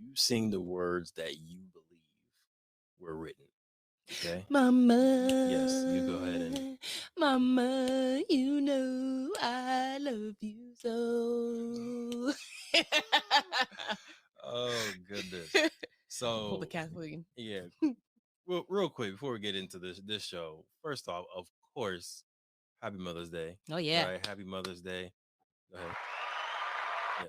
you sing the words that you believe were written. Okay. Mama, Yes, you go ahead and. Mama, you know I love you so. Oh goodness. Pull the So Kathleen. yeah, well, real quick before we get into this show, first off, of course, Happy Mother's Day. Oh yeah. Right, Happy Mother's Day. Go ahead.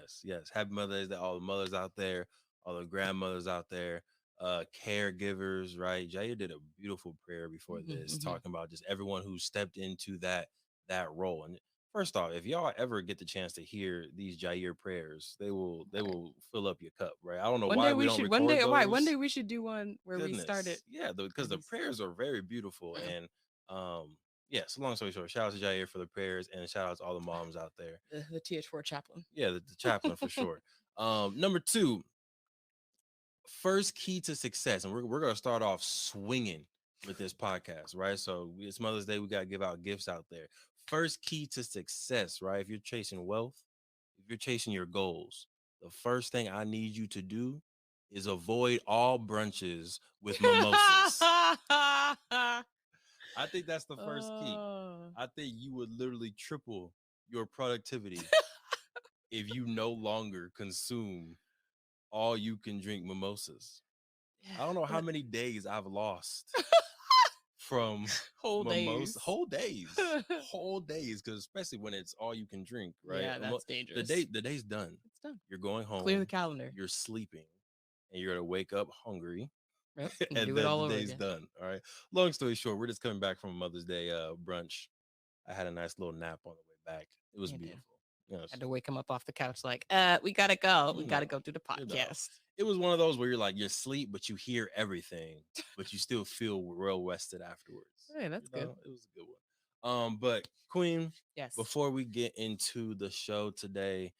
Yes, yes. Happy Mother's Day, all the mothers out there, all the grandmothers out there, caregivers, right? Jair did a beautiful prayer before this, talking about just everyone who stepped into that role. And first off, if y'all ever get the chance to hear these Jair prayers, they will fill up your cup, right? I don't know One why day we we don't should. One record day, why? One day those. we should do one where we start it. Goodness, yeah, because And the he's prayers are very beautiful. And yeah, so long story short, shout out to Jair for the prayers, and shout out to all the moms out there. the TH4 chaplain. Yeah, the chaplain for sure. Number two, first key to success, and we're gonna start off swinging with this podcast, right? So it's Mother's Day, we gotta give out gifts out there. First key to success, right? If you're chasing wealth, if you're chasing your goals, the first thing I need you to do is avoid all brunches with mimosas. I think that's the first key. Oh. I think you would literally triple your productivity if you no longer consume all you can drink mimosas. Yeah, I don't know how but many days I've lost from whole days. mimosa, whole days, because especially when it's all you can drink, right? Yeah, that's The dangerous. day's done. It's done. You're going Clear the home, calendar. you're sleeping, and you're gonna wake up hungry, Yep. And and do it then all the over day's again. done. All right. Long story short, we're just coming back from a Mother's Day brunch. I had a nice little nap on the way back. It was You did. beautiful. Yes. Had to wake him up off the couch like, we gotta go. We You gotta know, go do the you know. podcast. It was one of those where you're like, you're asleep, but you hear everything, but you still feel well rested afterwards. Hey, that's good. It was a good one. But Queen, Yes. before we get into the show today,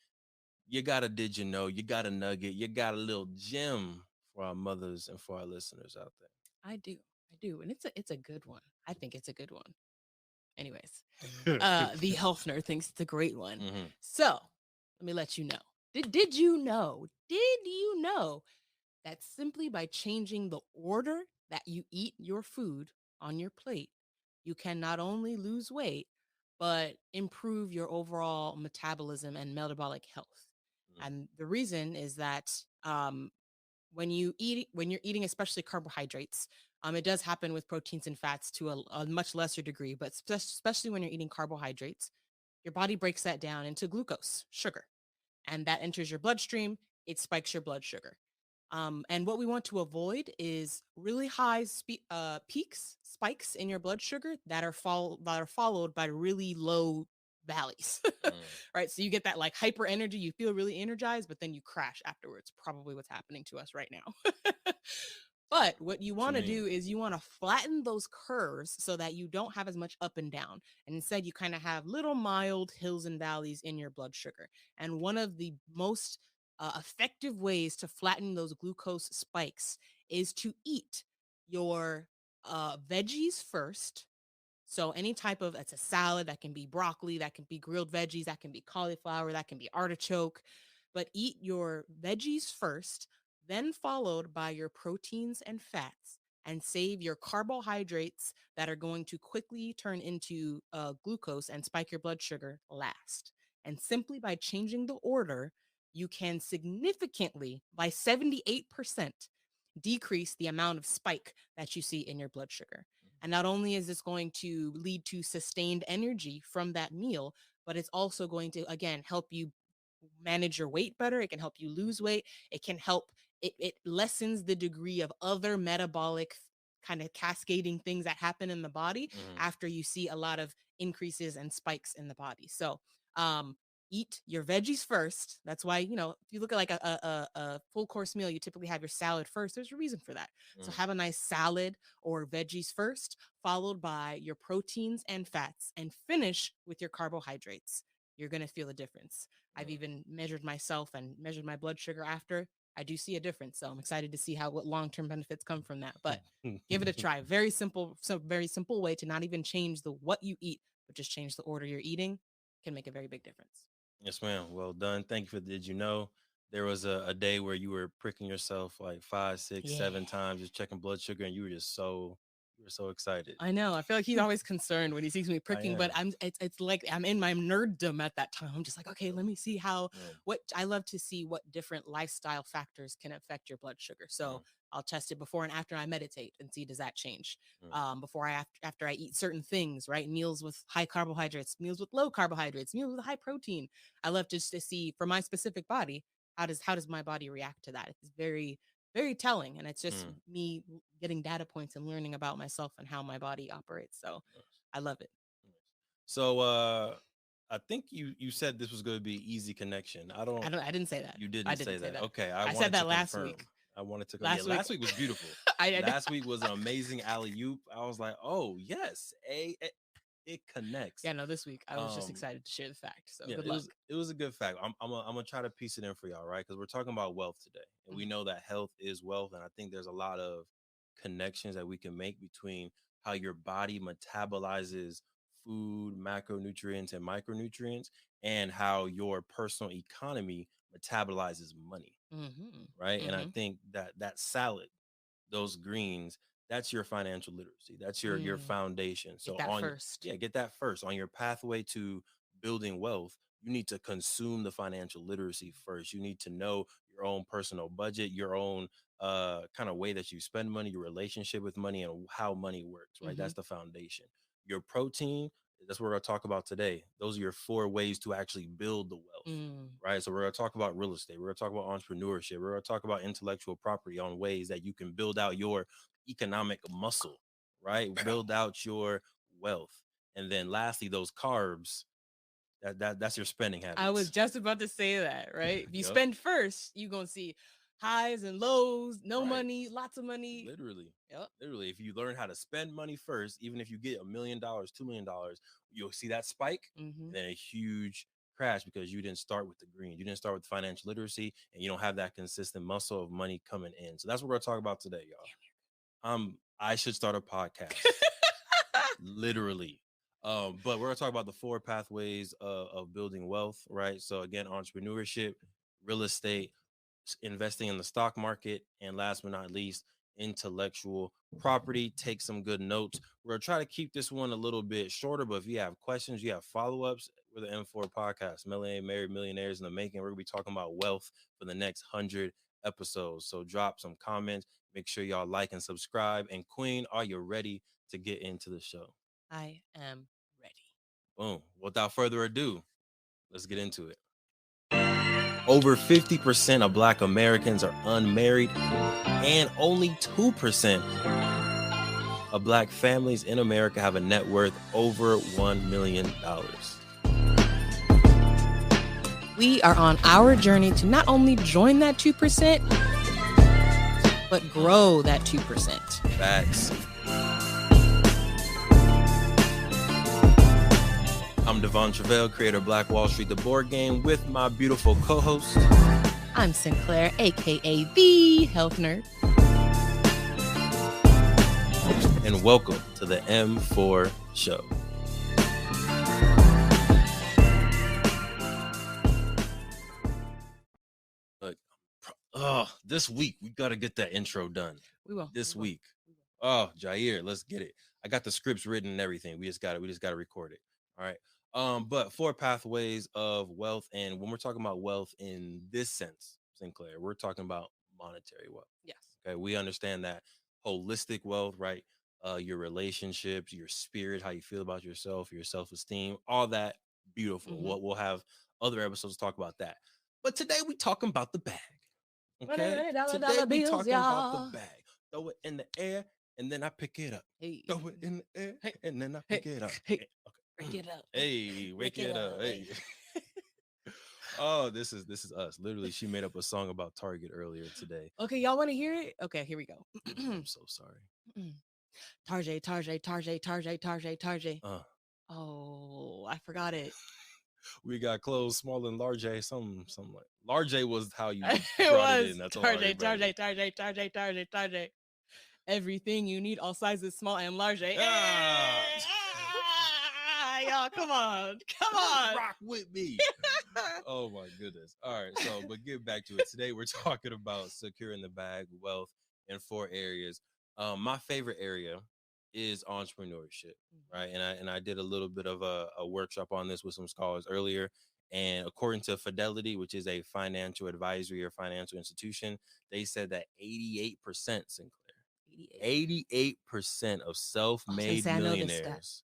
you got a did you know, you got a nugget, you got a little gem for our mothers and for our listeners out there. I do. I do. And it's a good one. I think it's a good one. Anyways, the health nerd thinks it's a great one. Mm-hmm. So let me let you know. Did you know? Did you know that simply by changing the order that you eat your food on your plate, you can not only lose weight, but improve your overall metabolism and metabolic health? Mm-hmm. And the reason is that when you're eating, especially carbohydrates, it does happen with proteins and fats to a much lesser degree, but especially when you're eating carbohydrates, your body breaks that down into glucose, sugar, and that enters your bloodstream. It spikes your blood sugar. And what we want to avoid is really high spikes in your blood sugar that are followed by really low valleys. Right? So you get that like hyper energy, you feel really energized, but then you crash afterwards. Probably what's happening to us right now. But what you want to do is you want to flatten those curves so that you don't have as much up and down. And instead, you kind of have little mild hills and valleys in your blood sugar. And one of the most effective ways to flatten those glucose spikes is to eat your veggies first. So any type of, it's a salad, that can be broccoli, that can be grilled veggies, that can be cauliflower, that can be artichoke, but eat your veggies first, then followed by your proteins and fats, and save your carbohydrates that are going to quickly turn into glucose and spike your blood sugar last. And simply by changing the order, you can significantly, by 78%, decrease the amount of spike that you see in your blood sugar. And not only is this going to lead to sustained energy from that meal, but it's also going to, again, help you manage your weight better. It can help you lose weight. It can help, it lessens the degree of other metabolic kind of cascading things that happen in the body after you see a lot of increases and spikes in the body. So, eat your veggies first. That's why, if you look at like a full course meal, you typically have your salad first. There's a reason for that. So have a nice salad or veggies first, followed by your proteins and fats, and finish with your carbohydrates. You're going to feel a difference. I've even measured myself and measured my blood sugar after. I do see a difference. So I'm excited to see what long-term benefits come from that. But give it a try. Very simple way to not even change what you eat, but just change the order you're eating. Can make a very big difference. Yes, ma'am. Well done. Thank you for the did you know. there was a day where you were pricking yourself like five, six, Yeah. 7 times, just checking blood sugar, and you were so excited. I know. I feel like he's always concerned when he sees me I pricking, but am. it's like I'm in my nerddom at that time. I'm just like, okay, let me see how Mm, what I love to see what different lifestyle factors can affect your blood sugar. mm, So I'll test it before and after I meditate and see does that change. mm, Before I after I eat certain things, right? Meals with high carbohydrates, meals with low carbohydrates, meals with high protein. I love just to see for my specific body how does my body react to that. It's very telling, and it's just mm. me getting data points and learning about myself and how my body operates. So I love it. So I think you said this was going to be easy connection. I didn't say that. You I didn't say didn't say that. that. Okay, I I said wanted to that last confirm. week. Yeah, Last week, last week was beautiful. I know. Last week was an amazing alley oop. I was like, oh yes, it connects. Yeah, no, this week I was just Um, excited to share the fact. So yeah, good luck. it was a good fact. I'm gonna try to piece it in for y'all, right? Because we're talking about wealth today, and we Mhm. know that health is wealth, and I think there's a lot of connections that we can make between how your body metabolizes food, macronutrients, and micronutrients, and how your personal economy metabolizes money, Mhm. right? And I Mhm. think that that salad, those greens, that's your financial literacy, that's your Mm. foundation. Get So that on, first. yeah, get that first on your pathway to building wealth. You need to consume the financial literacy first. You need to know your own personal budget, your own kind of way that you spend money, your relationship with money, and how money works, right? Mhm. That's the foundation. Your protein, that's what we're going to talk about today. Those are your 4 ways to actually build the wealth, Mm. right? So we're going to talk about real estate. We're going to talk about entrepreneurship. We're going to talk about intellectual property on ways that you can build out your economic muscle, right? Build out your wealth. And then lastly, those carbs, that's your spending I was habits. just about to say that, right? If you Yep. spend first, you're gonna see highs and lows, no Right. money, lots of money. Literally. Yep. Literally, if you learn how to spend money first, even if you get $1 million, $2 million, you'll see that spike Mm-hmm. and then a huge crash because you didn't start with the green. You didn't start with financial literacy and you don't have that consistent muscle of money coming in. So that's what we're gonna talk about today, y'all. I should start a podcast. Literally. But we're gonna talk about the 4 pathways of building wealth, right? So again, entrepreneurship, real estate, investing in the stock market, and last but not least, intellectual property. Take some good notes. We're gonna try to keep this one a little bit shorter, but if you have questions, you have follow-ups, we're the M4 podcast, Melanated Married Millionaires in the making. We're gonna be talking about wealth for the next 100 episodes. So drop some comments. Make sure y'all like and subscribe. And Queen, are you ready to get into the show? I am ready. Boom. Without further ado, let's get into it. Over 50% of Black Americans are unmarried, and only 2% of Black families in America have a net worth over $1 million. We are on our journey to not only join that 2%, but grow that 2%. Facts. I'm Devon Truvel, creator of Black Wall Street, the board game, with my beautiful co-host. I'm Sinclair, aka the health nerd. And welcome to the M4 show. Look, this week we got to get that intro done. We will. This We will. week. Oh, Jair, let's get it. I got the scripts written and everything. We just got to record it. All right. But 4 pathways of wealth, and when we're talking about wealth in this sense, Sinclair, we're talking about monetary wealth. Yes. Okay, we understand that holistic wealth, right? Your relationships, your spirit, how you feel about yourself, your self-esteem, all that beautiful. Mm-hmm. We'll have other episodes to talk about that. But today we talking about the bag. Okay. Today Dollar we bills, talking about the y'all. bag. Throw it in the air and then I pick it up. Hey. Throw it in the air Hey. and then I Hey. pick it up. Hey. Okay. Wake it up. Hey, wake it up. Hey. Oh, this is us. Literally, she made up a song about Target earlier today. Okay, y'all want to hear it? Okay, here we go. I'm so sorry. Tarjay, Tarjay, Tarjay, Tarjay, Tarjay, Tarjay. Uh, Oh, I forgot it. we got clothes small and large A. Something like large A was how you It brought it was in. That's all I Tarjay, remember. Tarjay, Tarjay, Tarjay, Tarjay, Tarjay. Everything you need, all sizes, small and large. Ah, y'all, come on, come on. Rock with me. Oh my goodness. All right. So, but get back to it. Today we're talking about securing the bag, wealth in 4 areas. My favorite area is entrepreneurship, right? And I did a little bit of a workshop on this with some scholars earlier. And according to Fidelity, which is a financial advisory or financial institution, they said that 88%, Sinclair, 88% of I was gonna self-made say I know this stat. millionaires.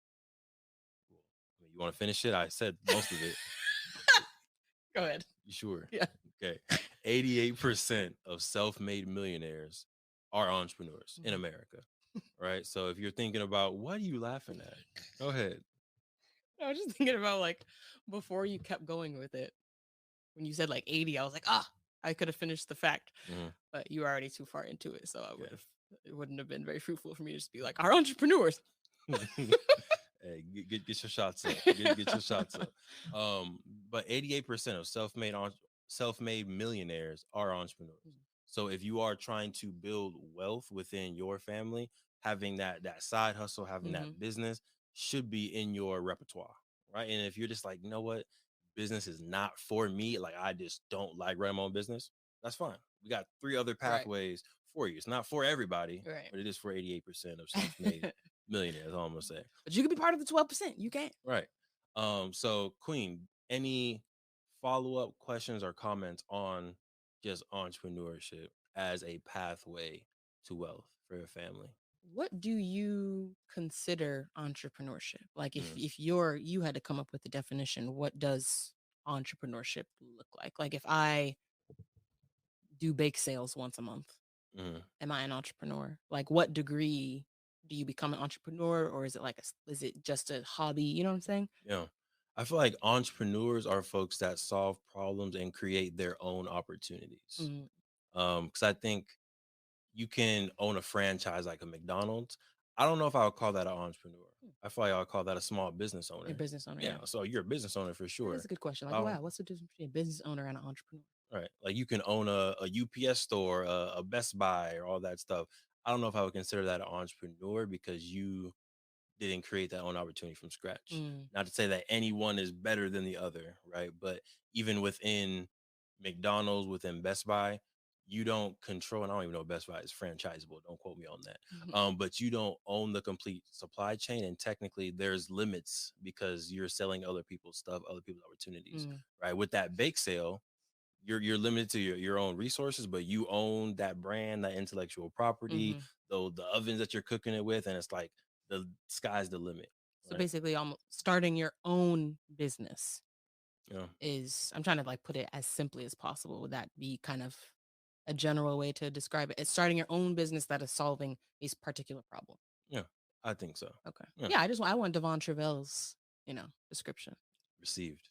You want to finish it? I said most of it. Go ahead. You sure? Yeah. Okay. 88% of self-made millionaires are entrepreneurs in America, right? So if you're thinking about what are you laughing at? Go ahead. I was just thinking about like before you kept going with it. When you said like 80, I was like, I could have finished the fact, but you were already too far into it. So it wouldn't have been very fruitful for me to just be like, our entrepreneurs. Hey, get your shots up. Get your shots up. But 88% of self-made millionaires are entrepreneurs. So if you are trying to build wealth within your family, having that side hustle, having that business should be in your repertoire, right? And if you're just like, you know what, business is not for me, like I just don't like running my own business, that's fine. We got 3 other pathways for you. It's not for everybody, but it is for 88% of self-made millionaires, all I'm gonna say. But you could be part of the 12%. You can. Right. So Queen, any follow-up questions or comments on just entrepreneurship as a pathway to wealth for your family? What do you consider entrepreneurship? Like if you had to come up with a definition, what does entrepreneurship look like? Like if I do bake sales once a month, am I an entrepreneur? Like what degree do you become an entrepreneur, or is it like is it just a hobby? You know what I'm saying? Yeah. I feel like entrepreneurs are folks that solve problems and create their own opportunities. Because I think you can own a franchise like a McDonald's. I don't know if I would call that an entrepreneur. I feel like I would call that a small business owner. A business owner, Yeah. So you're a business owner for sure. That's a good question. Like, wow, what's the difference between a business owner and an entrepreneur? Right. Like you can own a UPS store, a Best Buy, or all that stuff. I don't know if I would consider that an entrepreneur because you didn't create that own opportunity from scratch. Not to say that anyone is better than the other, right? But even within McDonald's, within Best Buy, you don't control, and I don't even know if Best Buy is franchisable. Don't quote me on that. But you don't own the complete supply chain, and technically there's limits because you're selling other people's stuff, other people's opportunities, right? With that bake sale, you're limited to your own resources, but you own that brand, that intellectual property, though the ovens that you're cooking it with, and it's like the sky's the limit. So basically, almost starting your own business is, I'm trying to like put it as simply as possible. Would that be kind of a general way to describe it? It's starting your own business that is solving a particular problem. Yeah, I think so. Okay. Yeah, I want Devon Truvel's, description. Received.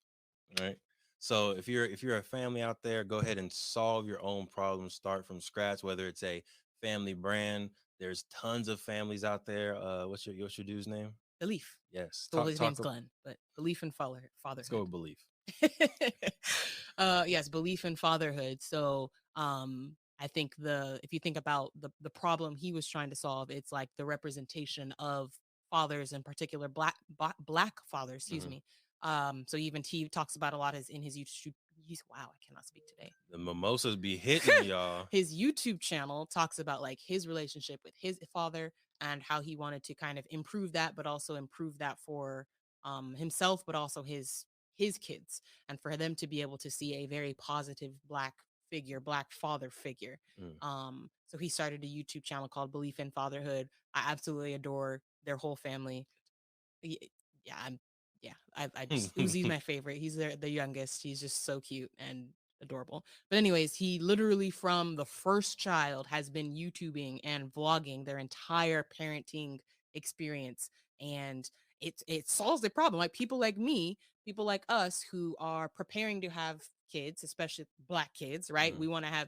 All right. So if you're a family out there, go ahead and solve your own problems. Start from scratch. Whether it's a family brand, there's tons of families out there. What's your dude's name? Belief. Yes. Well, his name's Glenn, but belief in fatherhood. Let's go with belief. Yes, belief in fatherhood. So I think if you think about the problem he was trying to solve, it's like the representation of fathers, in particular black fathers, excuse me. So even he talks about a lot in his YouTube. Wow, I cannot speak today. The mimosas be hitting y'all. His YouTube channel talks about like his relationship with his father and how he wanted to kind of improve that, but also improve that for himself, but also his kids, and for them to be able to see a very positive black father figure. So he started a YouTube channel called Belief in Fatherhood. I absolutely adore their whole family. I just Uzi's my favorite. He's the youngest. He's just so cute and adorable. But anyways, he literally from the first child has been YouTubing and vlogging their entire parenting experience, and it solves the problem. Like people like me, people like us who are preparing to have kids, especially black kids, right?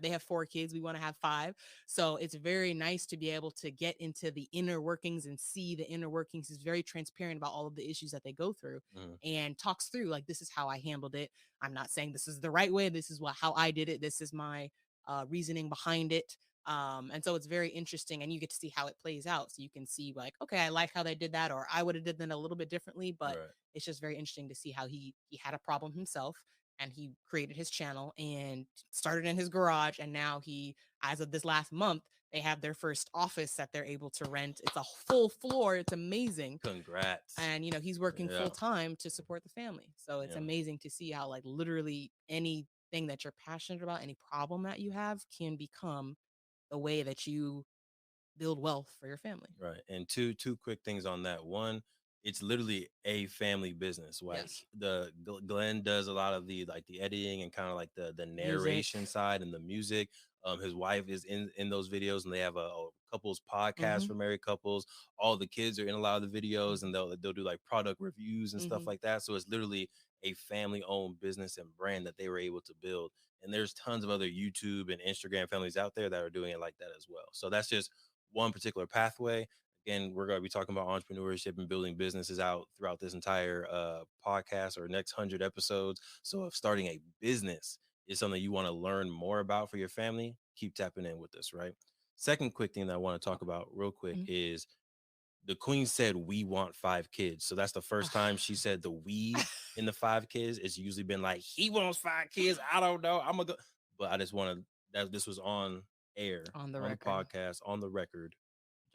They have 4 kids, we want to have 5. So it's very nice to be able to get into the inner workings and see the inner workings. He's very transparent about all of the issues that they go through and talks through like, this is how I handled it. I'm not saying this is the right way. This is how I did it. This is my reasoning behind it. And so it's very interesting, and you get to see how it plays out. So you can see like, okay, I like how they did that, or I would have did that a little bit differently. But Right. it's just very interesting to see how he had a problem himself, and he created his channel and started in his garage, and now he, as of this last month, they have their first office that they're able to rent. It's a full floor. It's amazing. Congrats. And he's working Yeah. full time to support the family. So it's Yeah. amazing to see how like literally anything that you're passionate about, any problem that you have, can become the way that you build wealth for your family. Right. And two quick things on that. One, it's literally a family business. Like Yes. Glenn does a lot of the like the editing and kind of like the Music. narration side and the music. His wife is in those videos, and they have a couples podcast Mm-hmm. for married couples. All the kids are in a lot of the videos, and Mm-hmm. they'll do like product reviews and stuff Mm-hmm. like that. So it's literally a family owned business and brand that they were able to build. And there's tons of other YouTube and Instagram families out there that are doing it like that as well. So that's just one particular pathway. Again, we're going to be talking about entrepreneurship and building businesses out throughout this entire podcast or next 100 episodes. So if starting a business is something you want to learn more about for your family, keep tapping in with us, right? Second quick thing that I want to talk about real quick Mm-hmm. is the queen said we want 5 kids. So that's the first time she said the we in the 5 kids. It's usually been like he wants 5 kids. I don't know. I'm gonna go. But I just want to that this was on air, On the on the record. podcast, on the record.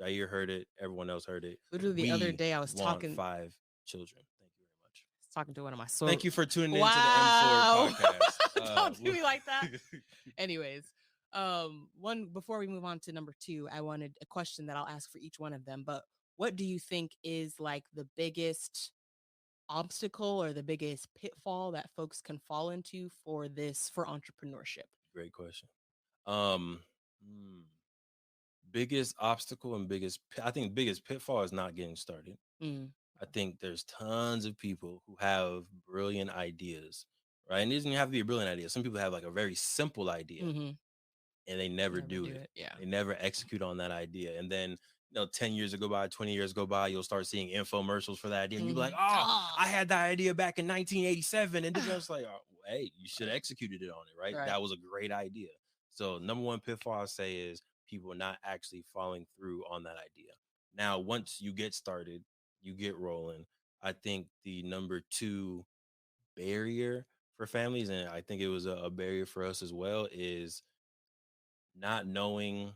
Jair heard it. Everyone else heard it. Literally the other We day I was want talking 5 children. Thank you very much. talking to one of my Thank you for tuning into the M Sword wow. podcast. Don't do me like that. Anyways, one before we move on to number 2, I wanted a question that I'll ask for each one of them. But what do you think is like the biggest obstacle or the biggest pitfall that folks can fall into for entrepreneurship? Great question. Um, hmm, biggest obstacle and I think biggest pitfall is not getting started. Mm, I think there's tons of people who have brilliant ideas, right? And it doesn't have to be a brilliant idea. Some people have like a very simple idea mm-hmm. and they never Never do do it. it. Yeah. They never execute on that idea. And then, 10 years go by, 20 years go by, you'll start seeing infomercials for that idea. And you'll be like, oh, Oh. I had that idea back in 1987. And then it's like, oh, hey, you should have executed it on it, right? Right. That was a great idea. So number one pitfall I say is people not actually following through on that idea. Now, once you get started, you get rolling. I think the number two barrier for families, and I think it was a barrier for us as well, is not knowing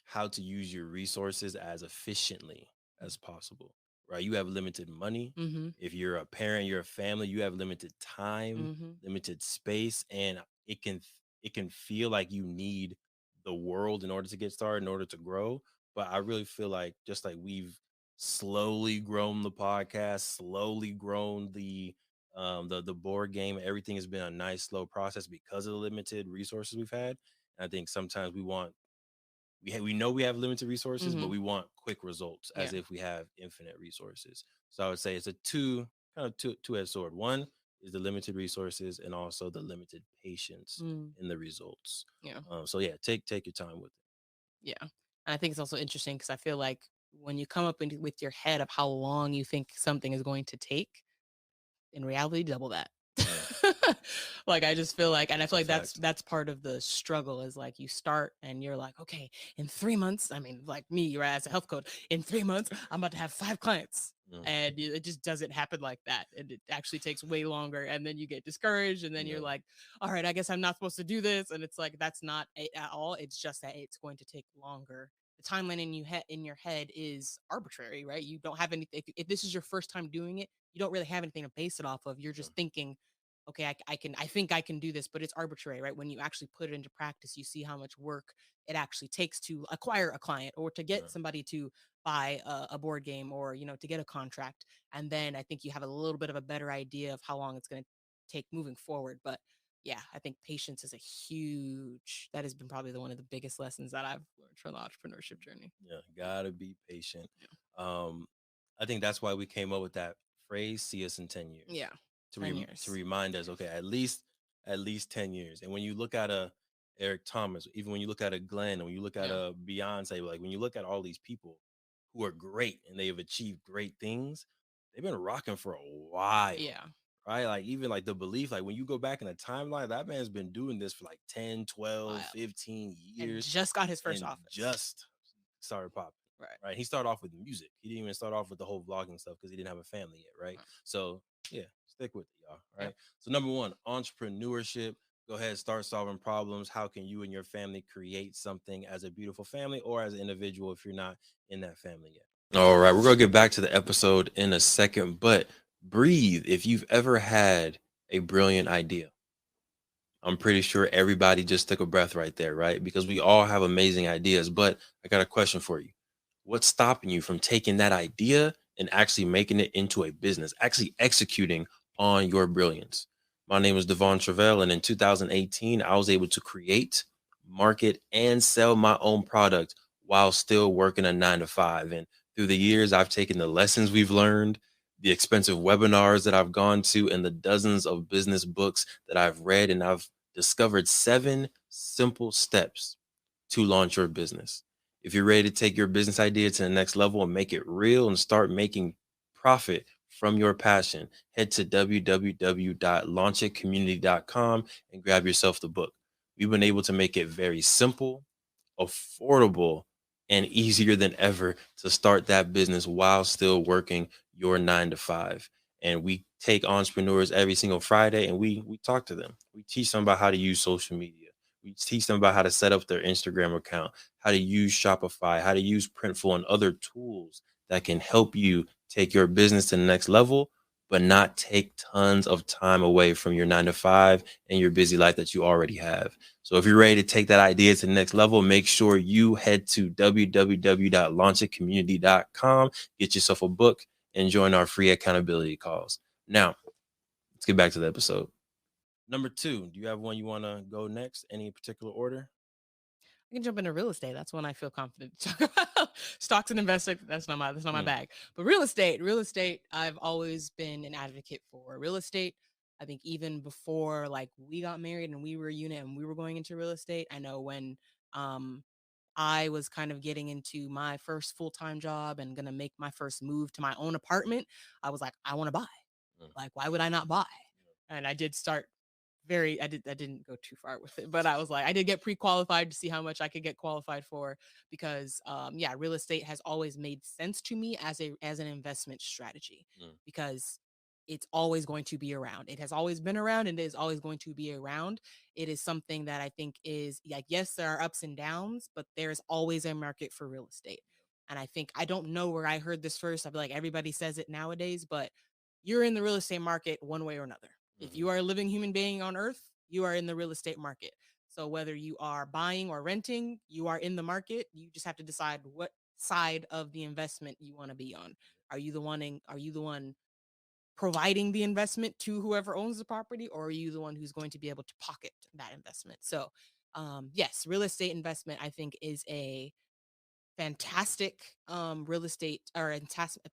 how to use your resources as efficiently as possible, right? You have limited money. Mm-hmm. If you're a parent, you're a family, you have limited time, Mm-hmm. limited space, and it can it can feel like you need the world in order to get started, in order to grow. But I really feel like just like we've slowly grown the podcast, slowly grown the board game, everything has been a nice slow process because of the limited resources we've had. And I think sometimes we know we have limited resources, Mm-hmm. but we want quick results Yeah. as if we have infinite resources. So I would say it's a two-edged sword. One is the limited resources, and also the limited patience Mm. in the results. Yeah. So yeah, take your time with Yeah. And I think it's also interesting because I feel like when you come up with your head of how long you think something is going to take, in reality, double that. Right. Like I just feel like, and I That's feel a like that's fact. that's part of the struggle is like you start and you're like, okay, in 3 months, I mean, like me, right, as a health coach, in 3 months, I'm about to have 5 clients. Mm, And it just doesn't happen like that. And it actually takes way longer. And then you get discouraged. And then you're yeah. like, all right, I guess I'm not supposed to do this. And it's like, that's not it at all. It's just that it's going to take longer. The timeline in your head is arbitrary, right? You don't have anything. If this is your first time doing it, you don't really have anything to base it off of. You're Yeah. just thinking, okay, I think I can do this, but it's arbitrary, right? When you actually put it into practice, you see how much work it actually takes to acquire a client or to get Right. somebody to buy a board game or to get a contract. And then I think you have a little bit of a better idea of how long it's going to take moving forward. But yeah, I think patience is that has been probably one of the biggest lessons that I've learned from the entrepreneurship journey. Yeah. Gotta be patient. Yeah. Um, I think that's why we came up with that phrase, see us in 10 years. Yeah. To 10 to years. remind us, okay, at least 10 years. And when you look at a Eric Thomas, even when you look at a Glenn, and when you look at Yeah. a Beyonce, like when you look at all these people who are great and they have achieved great things, they've been rocking for a while. Yeah. right? Like even like the belief, like when you go back in the timeline, that man's been doing this for like 10, 12, Wild. 15 And years just got his first and office. just started popping. Right. Right. He started off with music. He didn't even start off with the whole vlogging stuff because he didn't have a family yet. Right. Right. So yeah, stick with it, y'all. Yep. Right. So number one, entrepreneurship. Go ahead, start solving problems. How can you and your family create something as a beautiful family or as an individual if you're not in that family yet? All right, we're gonna get back to the episode in a second, but breathe. If you've ever had a brilliant idea, I'm pretty sure everybody just took a breath right there, right? Because we all have amazing ideas. But I got a question for you. What's stopping you from taking that idea and actually making it into a business, actually executing on your brilliance? My name is Devon Truvel, and in 2018, I was able to create, market, and sell my own product while still working a 9 to 5. And through the years, I've taken the lessons we've learned, the expensive webinars that I've gone to, and the dozens of business books that I've read, and I've discovered 7 simple steps to launch your business. If you're ready to take your business idea to the next level and make it real and start making profit from your passion, head to www.launchitcommunity.com and grab yourself the book. We've been able to make it very simple, affordable, and easier than ever to start that business while still working your 9 to 5. And we take entrepreneurs every single Friday and we talk to them. We teach them about how to use social media. We teach them about how to set up their Instagram account, how to use Shopify, how to use Printful and other tools that can help you take your business to the next level, but not take tons of time away from your 9 to 5 and your busy life that you already have. So if you're ready to take that idea to the next level, make sure you head to www.launchitcommunity.com, get yourself a book, and join our free accountability calls. Now, let's get back to the episode. Number two, do you have one you want to go next? Any particular order? I can jump into real estate. That's when I feel confident to talk about stocks and investing. That's not my bag. But real estate, I've always been an advocate for real estate. I think even before like we got married and we were a unit and we were going into real estate, I know when um I was kind of getting into my first full-time job and gonna make my first move to my own apartment, I was like, I want to buy. Like, why would I not buy? And I did start I didn't go too far with it, but I was like, I did get pre-qualified to see how much I could get qualified for because yeah, real estate has always made sense to me as an investment strategy because it's always going to be around. It has always been around and it is always going to be around. It is something that I think is like, yes, there are ups and downs, but there's always a market for real estate. And I think I don't know where I heard this first. I feel like everybody says it nowadays, but you're in the real estate market one way or another. If you are a living human being on earth, you are in the real estate market. So whether you are buying or renting, you are in the market. You just have to decide what side of the investment you want to be on. Are you the one providing the investment to whoever owns the property, or are you the one who's going to be able to pocket that investment? So yes, real estate investment I think is a fantastic real estate or a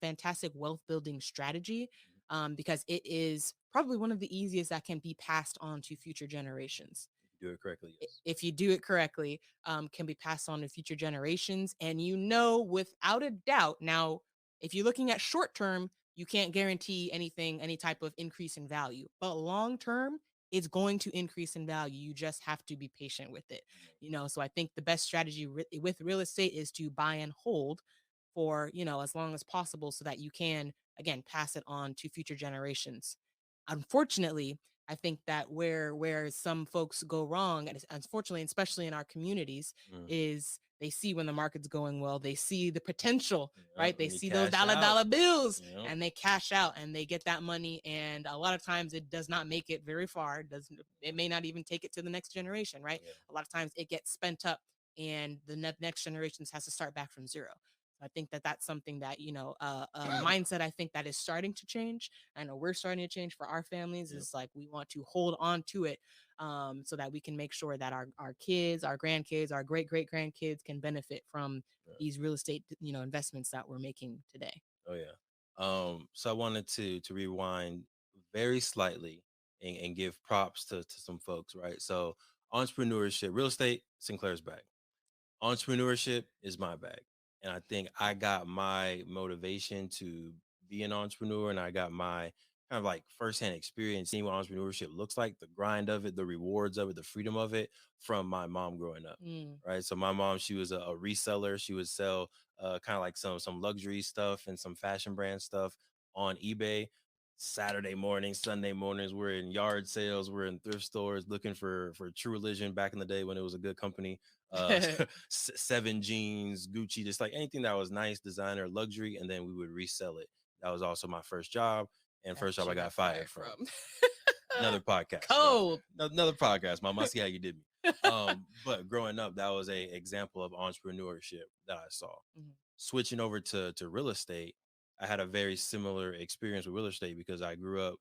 fantastic wealth building strategy because it is probably one of the easiest that can be passed on to future generations. Do it correctly, yes. If you do it correctly, can be passed on to future generations. And you know, without a doubt, now, if you're looking at short term, you can't guarantee anything, any type of increase in value. But long term, it's going to increase in value. You just have to be patient with it. You know, so I think the best strategy with real estate is to buy and hold for, you know, as long as possible so that you can, again, pass it on to future generations. Unfortunately, I think that where some folks go wrong, and unfortunately, especially in our communities, is they see when the market's going well, they see the potential, right? They And you see those cash dollar out. bills, Yeah. and they cash out and they get that money. And a lot of times, it does not make it very far. It doesn't. It may not even take it to the next generation, right? Yeah. A lot of times, it gets spent up, and the next generations has to start back from zero. I think that that's something that, you know, a mindset I think that is starting to change. I know we're starting to change for our families. Yep. Is like we want to hold on to it so that we can make sure that our kids, our grandkids, our great grandkids can benefit from Yeah. these real estate, you know, investments that we're making today. Oh yeah. So I wanted to rewind very slightly and give props to some folks, right? So entrepreneurship, real estate, Sinclair's bag. Entrepreneurship is my bag. And I think I got my motivation to be an entrepreneur and I got my kind of like firsthand experience, seeing what entrepreneurship looks like, the grind of it, the rewards of it, the freedom of it from my mom growing up. Mm. Right. So my mom, she was a reseller. She would sell kind of like some luxury stuff and some fashion brand stuff on eBay. Saturday mornings, Sunday mornings, we're in yard sales, we're in thrift stores looking for True Religion back in the day when it was a good company. Seven Jeans, Gucci, just like anything that was nice, designer, luxury, and then we would resell it. That was also my first job and That's first what job you I got got fired fired from. from. Another podcast, right? Cold. Another podcast, mom. I see how you did me. But growing up, that was a example of entrepreneurship that I saw. Mhm. Switching over to real estate, I had a very similar experience with real estate because I grew up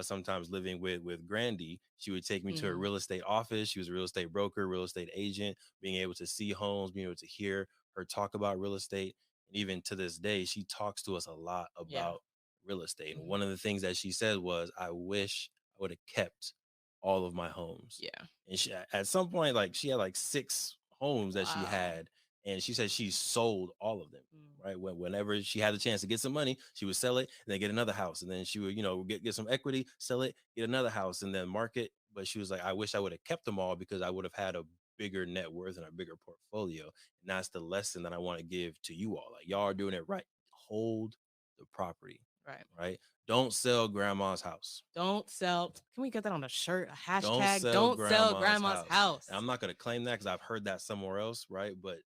sometimes living with Grandy. She would take me to a Mhm. real estate office. She was a real estate broker, real estate agent, being able to see homes, being able to hear her talk about real estate. And even to this day, she talks to us a lot Yeah. about real estate. And Mhm. one of the things that she said was, I wish I would have kept all of my homes. Yeah. And she, at some point, like she had like six homes that she Wow. had, and she said she sold all of them. Mm. Right, whenever she had the chance to get some money, she would sell it and then get another house, and then she would, get some equity, sell it, get another house, and then market. But she was like, I wish I would have kept them all because I would have had a bigger net worth and a bigger portfolio. And that's the lesson that I want to give to you all. Like, y'all are doing it right. Hold the property, Right. right? Don't sell grandma's house. Don't sell. Can we get that on a shirt? A Don't hashtag. sell Don't sell grandma's grandma's house. house. And I'm not going to claim that because I've heard that somewhere else, right? But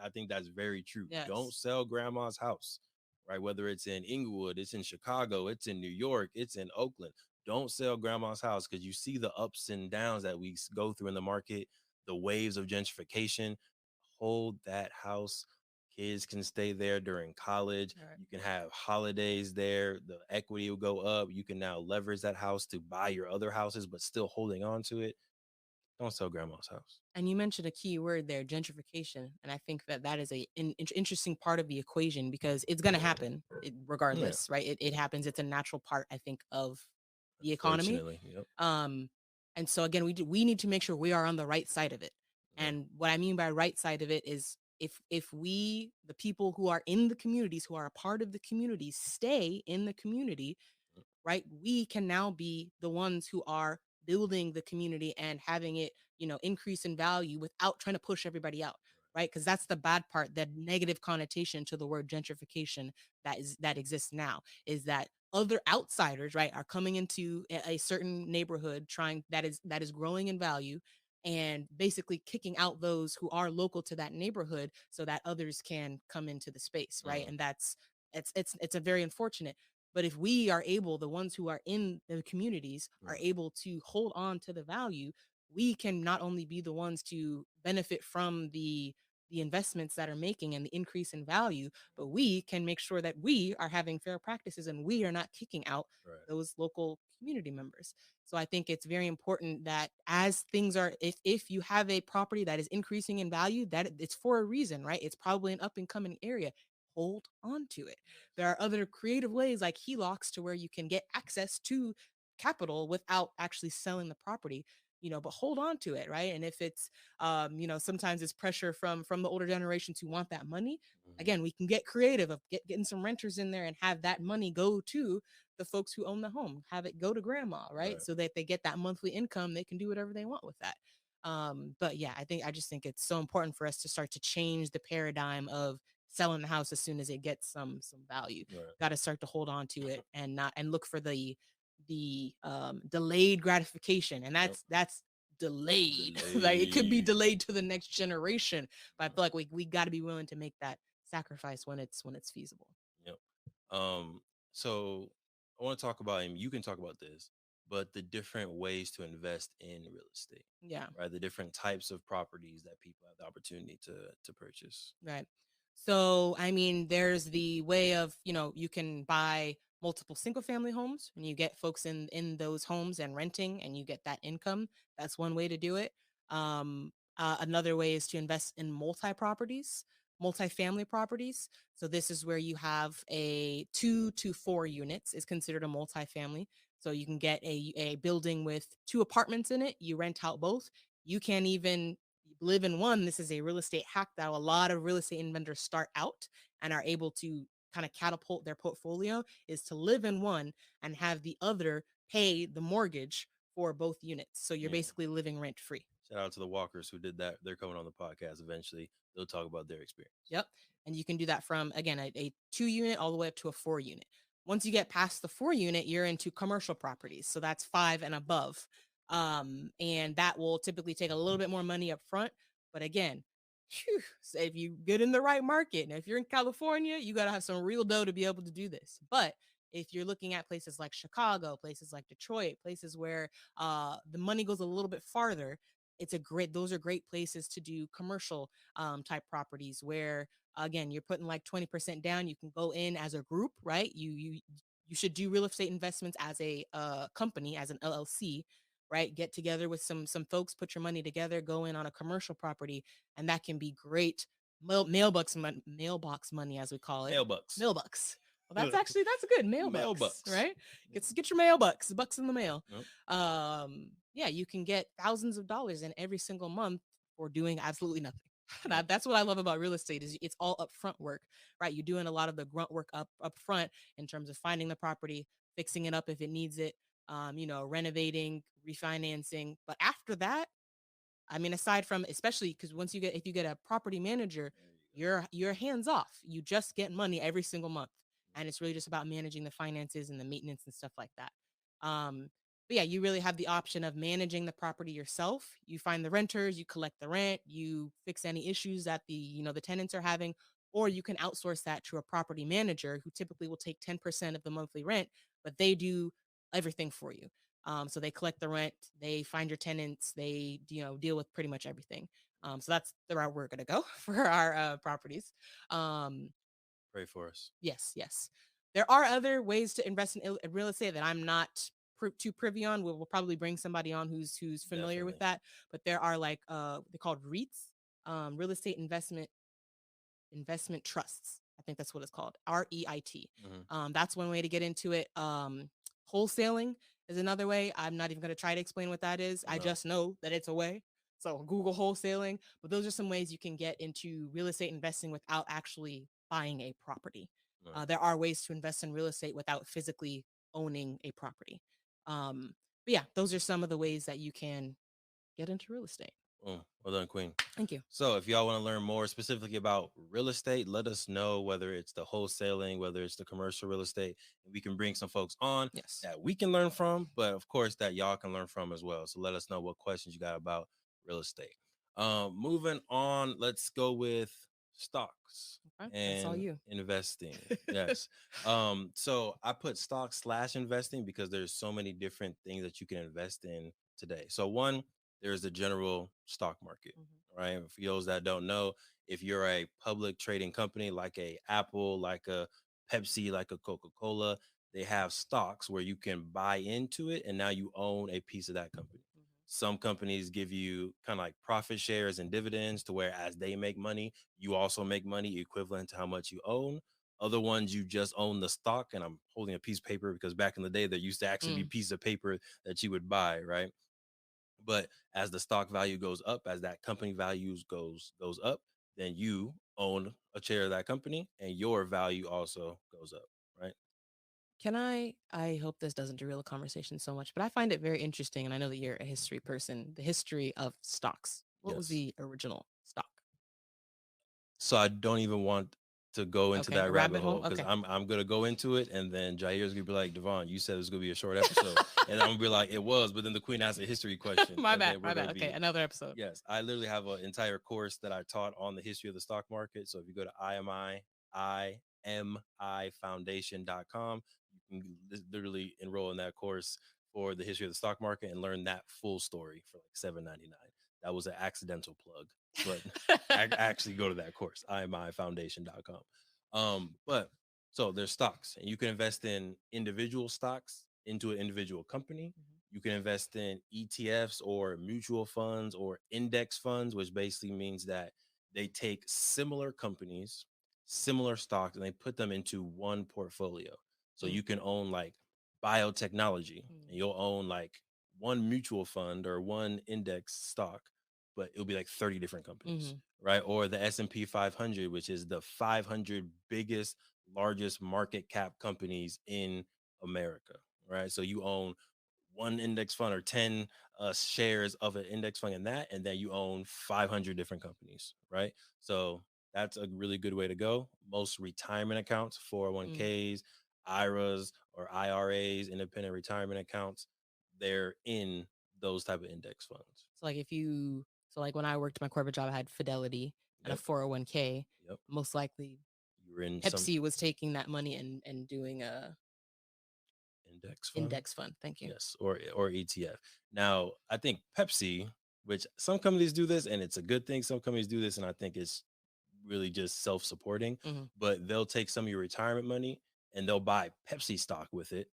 I think that's very true. Don't Yes. sell grandma's house, right? Whether it's in Inglewood, it's in Chicago, it's in New York, it's in Oakland. Don't sell grandma's house because you see the ups and downs that we go through in the market, the waves of gentrification. Hold that house. Kids can stay there during college. All right. You can have holidays there. The equity will go up. You can now leverage that house to buy your other houses, but still holding on to it. Don't sell grandma's house. And you mentioned a key word there, gentrification. And I think that that is an interesting part of the equation because it's going to happen Yeah, regardless, right? It happens. It's a natural part, I think, of the economy. unfortunately. Yep. Um, and so again, we need to make sure we are on the right side of it. Yeah. And what I mean by right side of it is if we, the people who are in the communities, who are a part of the community, stay in the community, right? We can now be the ones who are building the community and having it, increase in value without trying to push everybody out, right? Because that's the bad part, that negative connotation to the word gentrification that exists now is that other outsiders, right, are coming into a certain neighborhood trying that is growing in value and basically kicking out those who are local to that neighborhood so that others can come into the space, right? Uh, And that's it's a very unfortunate. But if we are able, the ones who are in the communities are uh, able to hold on to the value, we can not only be the ones to benefit from the investments that are making and the increase in value, but we can make sure that we are having fair practices and we are not kicking out right. those local community members. So I think it's very important that as things are, if you have a property that is increasing in value, that it's for a reason, right? It's probably an up and coming area. Hold on to it. There are other creative ways like HELOCs to where you can get access to capital without actually selling the property, but hold on to it, right? And if it's sometimes it's pressure from the older generations who want that money. Mm-hmm. Again, we can get creative of getting some renters in there and have that money go to the folks who own the home, have it go to grandma, right? Right. So that they get that monthly income, they can do whatever they want with that. But yeah, I just think it's so important for us to start to change the paradigm of selling the house as soon as it gets some value. Right. Got to start to hold on to it and not and look for the delayed gratification, and Yep. that's delayed. Like it could be Delayed. delayed to the next generation, but I feel like we got to be willing to make that sacrifice when it's feasible. Yep. So I want to talk about, and you can talk about this, but the different ways to invest in real estate, Yeah. right? The different types of properties that people have the opportunity to purchase. Right. So, I mean, there's the way of, you can buy multiple single family homes and you get folks in those homes and renting and you get that income. That's one way to do it. Another way is to invest in multi-family properties. So this is where you have a 2 to 4 units is considered a multi-family. So you can get a building with 2 apartments in it. You rent out both. You can even live in one. This is a real estate hack that a lot of real estate investors start out and are able to kind of catapult their portfolio is to live in one and have the other pay the mortgage for both units. So you're Yeah. basically living rent free. Shout out to the Walkers who did that. They're coming on the podcast eventually. They'll talk about their experience. Yep. And you can do that from, again, a 2 unit all the way up to a 4 unit. Once you get past the 4 unit, you're into commercial properties. So that's 5 and above. And that will typically take a little bit more money up front. But again, whew, so if you get in the right market, and if you're in California, you got to have some real dough to be able to do this. But if you're looking at places like Chicago, places like Detroit, places where the money goes a little bit farther, those are great places to do commercial type properties where, again, you're putting like 20% down. You can go in as a group, right? You should do real estate investments as a company, as an LLC, right? Get together with some folks, put your money together, go in on a commercial property, and that can be great mailbox money, as we call it. Mailbucks. Mailbucks. Well, that's good. Mailbucks, right? Get your mailbucks, bucks in the mail. Yep. Yeah, you can get thousands of dollars in every single month for doing absolutely nothing. Yep. That's what I love about real estate is it's all upfront work, right? You're doing a lot of the grunt work up front in terms of finding the property, fixing it up if it needs it, renovating, refinancing. But after that, I mean, aside from, especially because if you get a property manager, you're hands off. You just get money every single month, and it's really just about managing the finances and the maintenance and stuff like that. But yeah, you really have the option of managing the property yourself. You find the renters, you collect the rent, you fix any issues that the tenants are having, or you can outsource that to a property manager who typically will take 10% of the monthly rent, but they do everything for you. So they collect the rent, they find your tenants, they deal with pretty much everything. So that's the route we're gonna go for our properties. Um, Pray for us. yes, yes. There are other ways to invest in real estate that I'm not too privy on. We'll probably bring somebody on who's familiar with Definitely. that. But there are like they're called REITs, real estate investment trusts. I think that's what it's called. REIT. That's one way to get into it. Wholesaling is another way. I'm not even going to try to explain what that is. I No. just know that it's a way. So Google wholesaling. But those are some ways you can get into real estate investing without actually buying a property. No. There are ways to invest in real estate without physically owning a property. But yeah, those are some of the ways that you can get into real estate. Well done, Queen. Thank you. So, if y'all want to learn more specifically about real estate, let us know whether it's the wholesaling, whether it's the commercial real estate, and we can bring some folks on Yes. that we can learn from, but of course that y'all can learn from as well. So, let us know what questions you got about real estate. Moving on, let's go with stocks Okay, that's all and you. investing. Yes. So I put stock/investing because there's so many different things that you can invest in today. So one, there's the general stock market, right? For those that don't know, if you're a public trading company like a Apple, like a Pepsi, like a Coca-Cola, they have stocks where you can buy into it and now you own a piece of that company. Some companies give you kind of like profit shares and dividends to where as they make money, you also make money equivalent to how much you own. Other ones, you just own the stock. And I'm holding a piece of paper because back in the day, there used to actually be pieces of paper that you would buy, right? But as the stock value goes up, as that company values goes up, then you own a share of that company and your value also goes up, right? Can I hope this doesn't derail the conversation so much, but I find it very interesting, and I know that you're a history person, the history of stocks. What was Yes. the original stock? So I don't even want to go into Okay, that a rabbit rabbit hole? hole because Okay. I'm gonna go into it and then Jair's gonna be like, Devon, you said it was gonna be a short episode. And I'm gonna be like, it was, but then the queen asked a history question. My And bad, then we're my gonna bad. Okay, be another episode. yes, I literally have an entire course that I taught on the history of the stock market. So if you go to IMIfoundation.com, you can literally enroll in that course for the history of the stock market and learn that full story for like $7.99. That was an accidental plug, but actually go to that course, IMIfoundation.com. But so there's stocks, and you can invest in individual stocks into an individual company. You can invest in ETFs or mutual funds or index funds, which basically means that they take similar companies, similar stocks, and they put them into one portfolio. So you can own like biotechnology and you'll own like one mutual fund or one index stock, but it'll be like 30 different companies, right? Or the S&P 500, which is the 500 biggest largest market cap companies in America, right? So you own one index fund or 10 shares of an index fund in that, and then you own 500 different companies, right? So that's a really good way to go. Most retirement accounts, Mm. 401ks, IRAs or IRAs, independent retirement accounts, they're in those type of index funds. So like if you so like when I worked my corporate job, I had Fidelity and a Yep. 401k. Yep. Most likely You were in some Pepsi was taking that money and doing a index fund. index fund. Thank you. Yes, or ETF. Now, I think Pepsi, which some companies do this and it's a good thing, some companies do this and I think it's really just self-supporting, Hmm. but they'll take some of your retirement money and they'll buy Pepsi stock with it,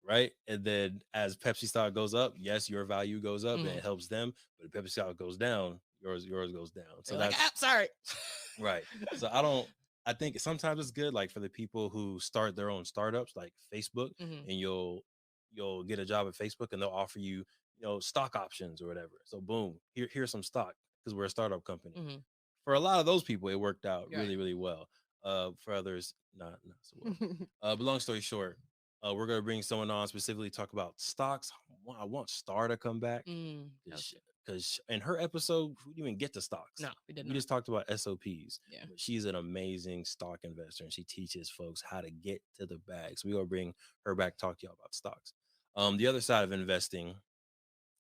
right? And then as Pepsi stock goes up, yes, your value goes up and Hmm. it helps them, but if Pepsi stock goes down, yours goes down. So They're like, ah, that's sorry. right. So I don't. I think sometimes it's good, like for the people who start their own startups, like Facebook, Hmm. and you'll get a job at Facebook, and they'll offer you, stock options or whatever. So boom, here's some stock because we're a startup company. Hmm. For a lot of those people, it worked out Right. really, really well. For others, not so well. But long story short, we're gonna bring someone on specifically to talk about stocks. I want Star to come back That was because in her episode we didn't even get to stocks. no, we did We not. just talked about SOPs. Yeah. But she's an amazing stock investor and she teaches folks how to get to the bag. So we gonna bring her back, talk to y'all about stocks. The other side of investing,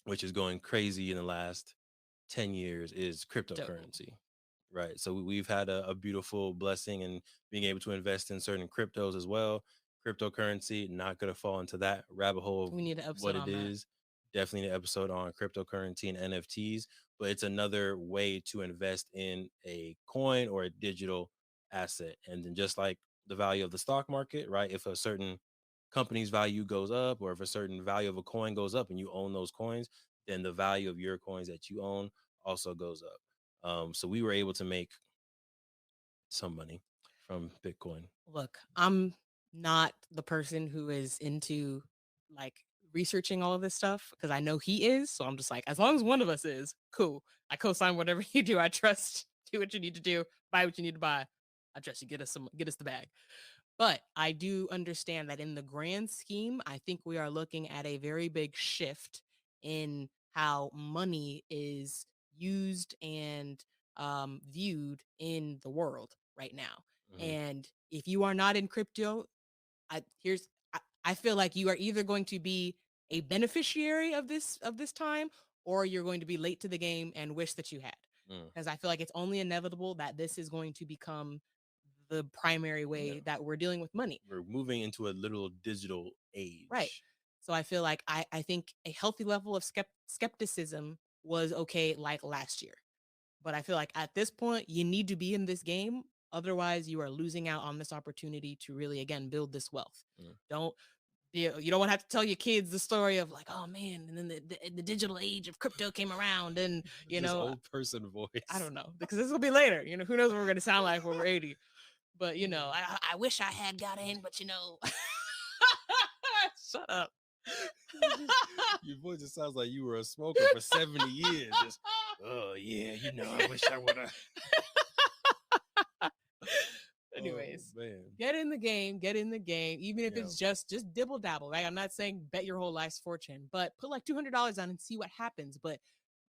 which is going crazy in the last 10 years, is Dope. cryptocurrency. Right. So we've had a beautiful blessing in being able to invest in certain cryptos as well. Cryptocurrency, not going to fall into that rabbit hole of We need an what episode it on that. is. Definitely an episode on cryptocurrency and NFTs, but it's another way to invest in a coin or a digital asset. And then just like the value of the stock market, right? If a certain company's value goes up or if a certain value of a coin goes up and you own those coins, then the value of your coins that you own also goes up. So we were able to make some money from Bitcoin. Look, I'm not the person who is into like researching all of this stuff because I know he is. So I'm just like, as long as one of us is, cool. I co-sign whatever you do. I trust. Do what you need to do. Buy what you need to buy. I trust you. Get us the bag. But I do understand that in the grand scheme, I think we are looking at a very big shift in how money is used and viewed in the world right now. Mm-hmm. And if you are not in crypto, I feel like you are either going to be a beneficiary of this time, or you're going to be late to the game and wish that you had. Mm. Because I feel like it's only inevitable that this is going to become the primary Yeah, way that we're dealing with money. we're moving into a literal digital Right. age. So I feel like I think a healthy level of skepticism was okay like last year. But I feel like at this point, you need to be in this game. Otherwise, you are losing out on this opportunity to really, again, build this wealth. Mm. Don't you don't want to have to tell your kids the story of like, oh man, and then the digital age of crypto came around, and This old person I voice. don't know because this will be later. Who knows what we're gonna sound like when we're 80. But I wish I had got in, but shut up. Your voice just sounds like you were a smoker for 70 years. Just, oh yeah, I wish I would have. Anyways, Oh man. get in the game, even if Yeah. it's just dibble dabble, right? I'm not saying bet your whole life's fortune, but put like $200 on and see what happens. But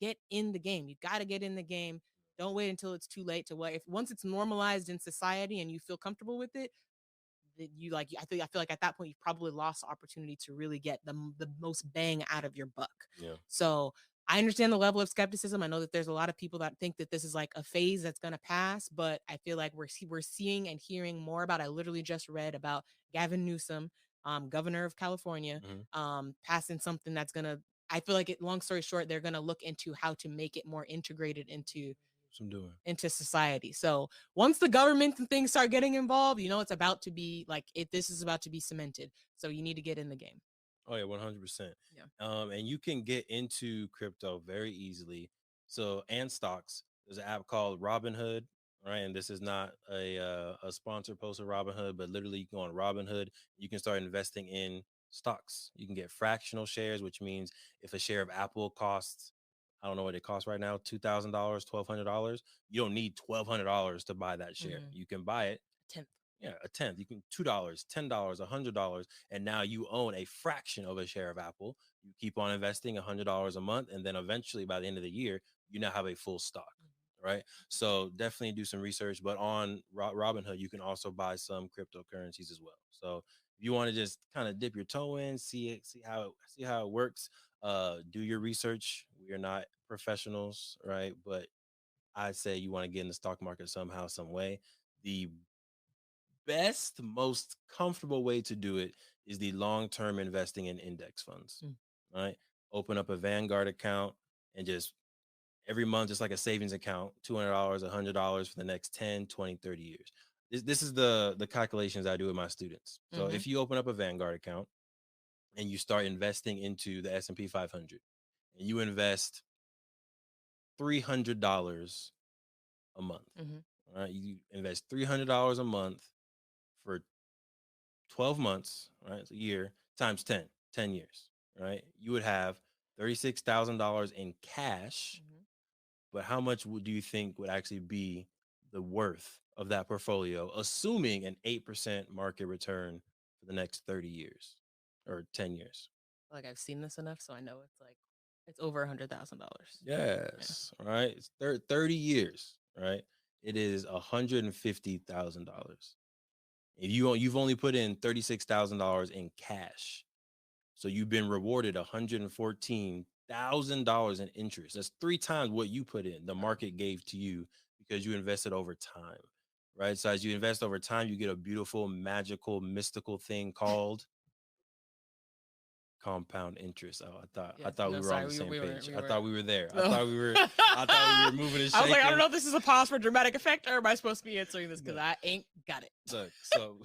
get in the game. You got to get in the game. Don't wait until it's too late to what if once it's normalized in society and you feel comfortable with it, that you like I feel like at that point you've probably lost the opportunity to really get the most bang out of your buck. Yeah. So I understand the level of skepticism. I know that there's a lot of people that think that this is like a phase that's going to pass, but I feel like we're seeing and hearing more about. I literally just read about Gavin Newsom, governor of California, Mm-hmm. passing something that's going to. I feel like it. Long story short, they're going to look into how to make it more integrated I'm doing. into society. So once the government and things start getting involved, it's about to be like this is about to be cemented. So you need to get in the game. Oh yeah, 100%. Yeah. And you can get into crypto very easily. So and stocks. There's an app called Robinhood, right? And this is not a sponsored post of Robinhood, but literally you can go on Robinhood. You can start investing in stocks. You can get fractional shares, which means if a share of Apple costs, I don't know what it costs right now, $2,000, $1,200. You don't need $1,200 to buy that share. Mhm. You can buy it. A tenth. Yeah, a tenth. You can $2, $10, $100, and now you own a fraction of a share of Apple. You keep on investing $100 a month, and then eventually by the end of the year, you now have a full stock, right? So definitely do some research. But on Robinhood, you can also buy some cryptocurrencies as well. So if you want to just kind of dip your toe in, see how it works. Do your research. We are not professionals, right? But I'd say you want to get in the stock market somehow, some way. The best, most comfortable way to do it is the long-term investing in index funds, Mm. right? Open up a Vanguard account and just every month, just like a savings account, $200, $100 for the next 10, 20, 30 years. This is the calculations I do with my students. So Mm-hmm. if you open up a Vanguard account and you start investing into the S&P 500 and you invest $300 a month, Mm-hmm. right? You invest $300 a month for 12 months, right? It's a year times 10 years, right? You would have $36,000 in cash, Mm-hmm. but how much do you think would actually be the worth of that portfolio, assuming an 8% market return for the next 30 years or 10 years? Like I've seen this enough, so I know it's like it's over $100,000. Yeah. Yes, right. It's 30 years, right? It is $150,000. If you've only put in $36,000 in cash, so you've been rewarded $114,000 in interest. That's three times what you put in. The market gave to you because you invested over time, right? So as you invest over time, you get a beautiful, magical, mystical thing called compound interest. Oh, I Yes. thought we No, were on sorry. the same page. We I were. thought we were there. No. I thought we were moving and I was like, I don't shaking. know if this is a pause for dramatic effect or am I supposed to be answering this because Look, I ain't got it. look. So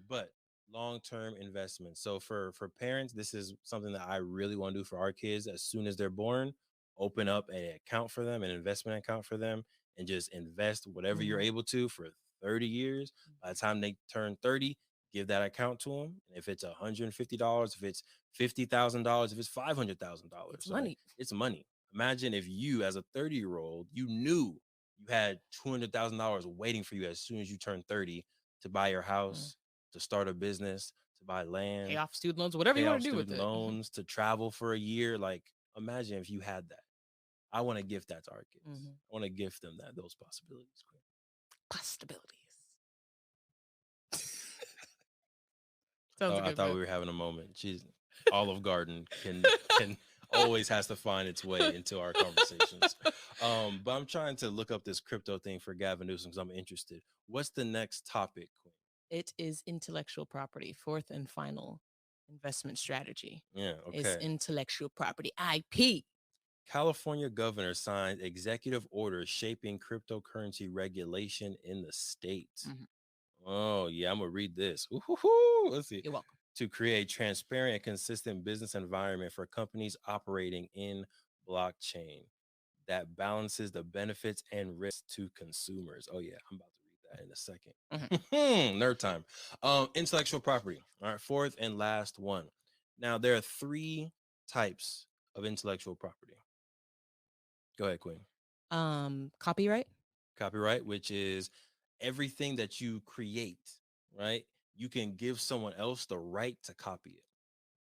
but long-term investment. So for parents, this is something that I really want to do for our kids as soon as they're born. Open up an account for them, an investment account for them, and just invest whatever you're Mhm. able to for 30 years. By the time they turn 30, give that account to them. And if it's $150, if it's $50,000, if it's $500,000, It's right? money. It's money. Imagine if you, as a 30-year-old, you knew you had $200,000 waiting for you as soon as you turn 30 to buy your Mm. house, to start a business, to buy Pay land, off student loans, to whatever you pay want off to do with student it. loans, to travel for a year. Like, imagine if you had that. I want to gift that to our kids. Mhm. I want to gift them those possibilities. Possibilities. Sounds I good, thought man. we were having a moment. She's Olive Garden can always has to find its way into our conversations. But I'm trying to look up this crypto thing for Gavin Newsom because I'm interested. What's the next topic, Queen? It is intellectual property. Fourth and final investment strategy Yeah, is okay. intellectual property, IP. California governor signed executive orders shaping cryptocurrency regulation in the state. Mhm. Oh, yeah, I'm gonna read this. Ooh, let's see. You're welcome. To create transparent and consistent business environment for companies operating in blockchain that balances the benefits and risks to consumers. Oh yeah, I'm about to read that in a Mhm. second. Nerd time. Intellectual property. All right, fourth and last one. Now there are three types of intellectual property. Go ahead, Queen. Copyright. Copyright, which is everything that you create, right? You can give someone else the right to copy it,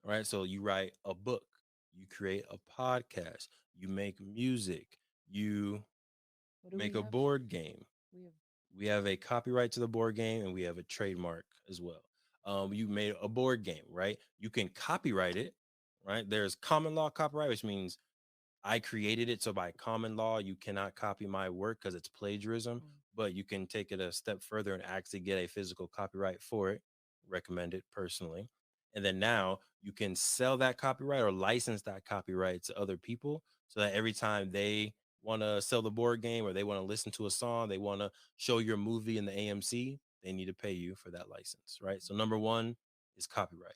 right? So you write a book, you create a podcast, you make music, you What do we make a have? board game. We have. We have a copyright to the board game and we have a trademark as well. You made a board game, right? You can copyright it, right? There's common law copyright, which means I created it. So by common law, you cannot copy my work because it's plagiarism, Mm. but you can take it a step further and actually get a physical copyright for it. Recommend it personally. And then now you can sell that copyright or license that copyright to other people so that every time they want to sell the board game or they want to listen to a song, they want to show your movie in the AMC, they need to pay you for that license, right? So number one is copyright.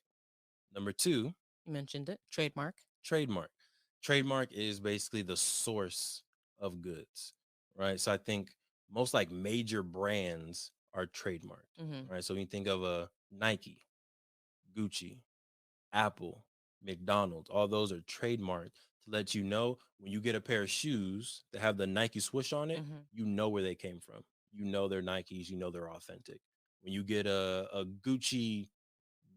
Number two, You mentioned it. Trademark. trademark. Trademark is basically the source of goods, right? So I think most like major brands are trademarked, Mm-hmm. right? So when you think of a Nike, Gucci, Apple, McDonald's, all those are trademarked to let you know when you get a pair of shoes that have the Nike swoosh on it, Mm-hmm. you know where they came from. you know they're Nikes, you know they're authentic. When you get a Gucci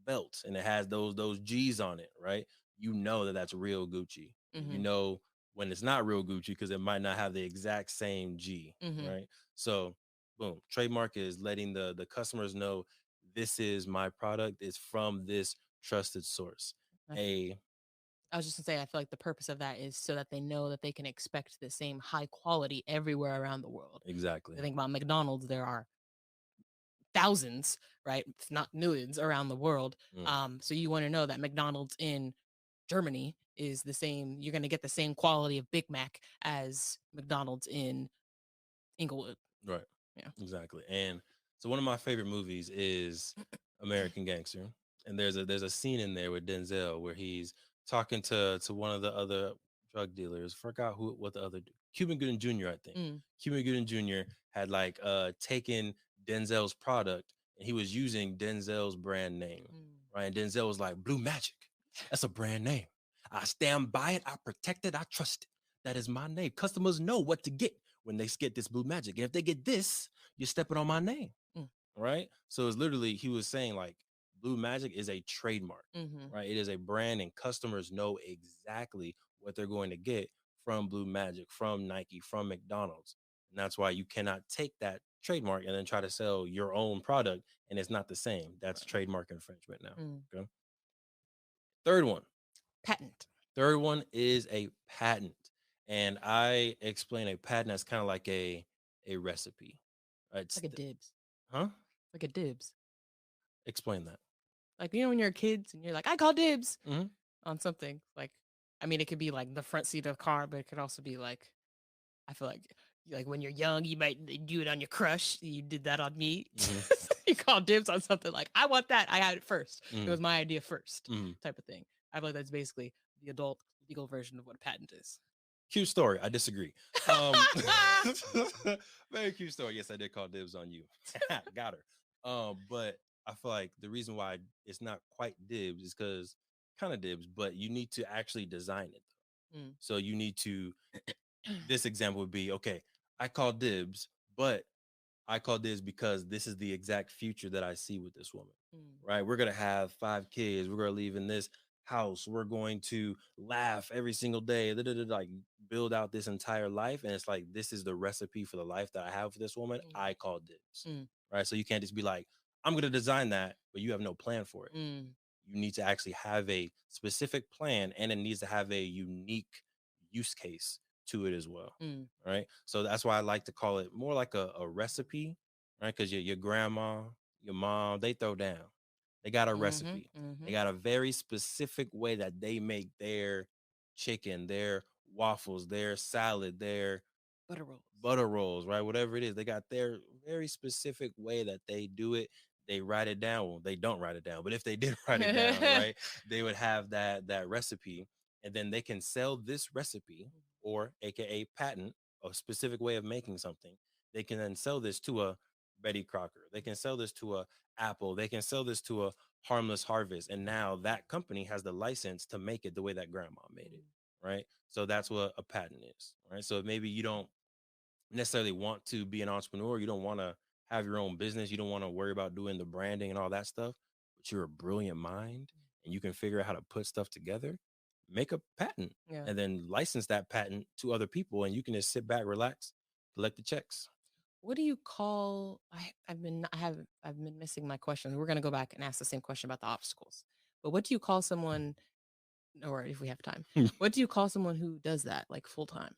belt and it has those G's on it, right? You know that that's real Gucci. You Mm-hmm. know when it's not real Gucci because it might not have the exact same G, Mm-hmm. right? So, boom, trademark is letting the customers know this is my product. It's from this trusted source. A I was just gonna say, I feel like the purpose of that is so that they know that they can expect the same high quality everywhere around the world. I exactly. think about McDonald's, there are thousands, right, if not millions, around the world. Mm, So you want to know that McDonald's in Germany is the same. You're going to get the same quality of Big Mac as McDonald's in Inglewood. right. Yeah. Exactly. And so one of my favorite movies is American Gangster. And there's a scene in there with Denzel where he's talking to one of the other drug dealers. Forgot who what the other Cuban Gooding Jr. I think. Mm, Cuban Gooding Jr. had like taken Denzel's product and he was using Denzel's brand name. mm, Right. And Denzel was like, Blue Magic. That's a brand name. I stand by it. I protect it. I trust it. That is my name. Customers know what to get when they get this Blue Magic. And if they get this, you're stepping on my name, mm, right? So it's literally he was saying like Blue Magic is a trademark, mm-hmm. right? It is a brand, and customers know exactly what they're going to get from Blue Magic, from Nike, from McDonald's, and that's why you cannot take that trademark and then try to sell your own product, and it's not the same. That's Right. trademark infringement now. Mm. Okay. Third one. Patent. Third one is a patent, and I explain a patent as kind of like a recipe. Right? Like a dibs. Huh? Like a dibs. Explain that. Like, you know, when you're kids and you're like, I call dibs Mhm. on something. Like, I mean, it could be like the front seat of a car, but it could also be like, I feel like when you're young, you might do it on your crush. You did that on me. Mhm. You call dibs on something like, I want that. I had it first. It Mhm. was my idea first, Mhm. type of thing. I feel like that's basically the adult legal version of what a patent is. Cute story. I disagree. Um, very cute story. Yes, I did call dibs on you. Got her. But I feel like the reason why it's not quite dibs is because kind of dibs, but you need to actually design it. Mm, So you need to. This example would be okay. I call dibs, but I call this because this is the exact future that I see with this woman, mm, right? We're going to have 5 kids. We're going to live in this house. We're going to laugh every single day, like build out this entire life. And it's like, this is the recipe for the life that I have for this woman. mm, I call dibs, mm, right? So you can't just be like, I'm going to design that, but you have no plan for it. mm, You need to actually have a specific plan and it needs to have a unique use case to it as well. mm. Right. So that's why I like to call it more like a recipe, right? Because your grandma, your mom, they throw down. They got a Mhm, recipe. They mhm. got a very specific way that they make their chicken, their waffles, their salad, their Butter rolls. butter rolls, right? Whatever it is, they got their very specific way that they do it. They write it down. Well, they don't write it down, but if they did write it down, right, they would have that recipe, and then they can sell this recipe or AKA patent, a specific way of making something. They can then sell this to a Betty Crocker. They can sell this to a Apple. They can sell this to a Harmless Harvest, and now that company has the license to make it the way that grandma made it, right? So that's what a patent is, right? So maybe you don't necessarily want to be an entrepreneur. You don't want to have your own business. You don't want to worry about doing the branding and all that stuff, but you're a brilliant mind and you can figure out how to put stuff together. Make a patent Yeah. and then license that patent to other people. And you can just sit back, relax, collect the checks. What do you call? I've been missing my question. We're gonna go back and ask the same question about the obstacles. But what do you call someone, or if we have time, what do you call someone who does that like full time?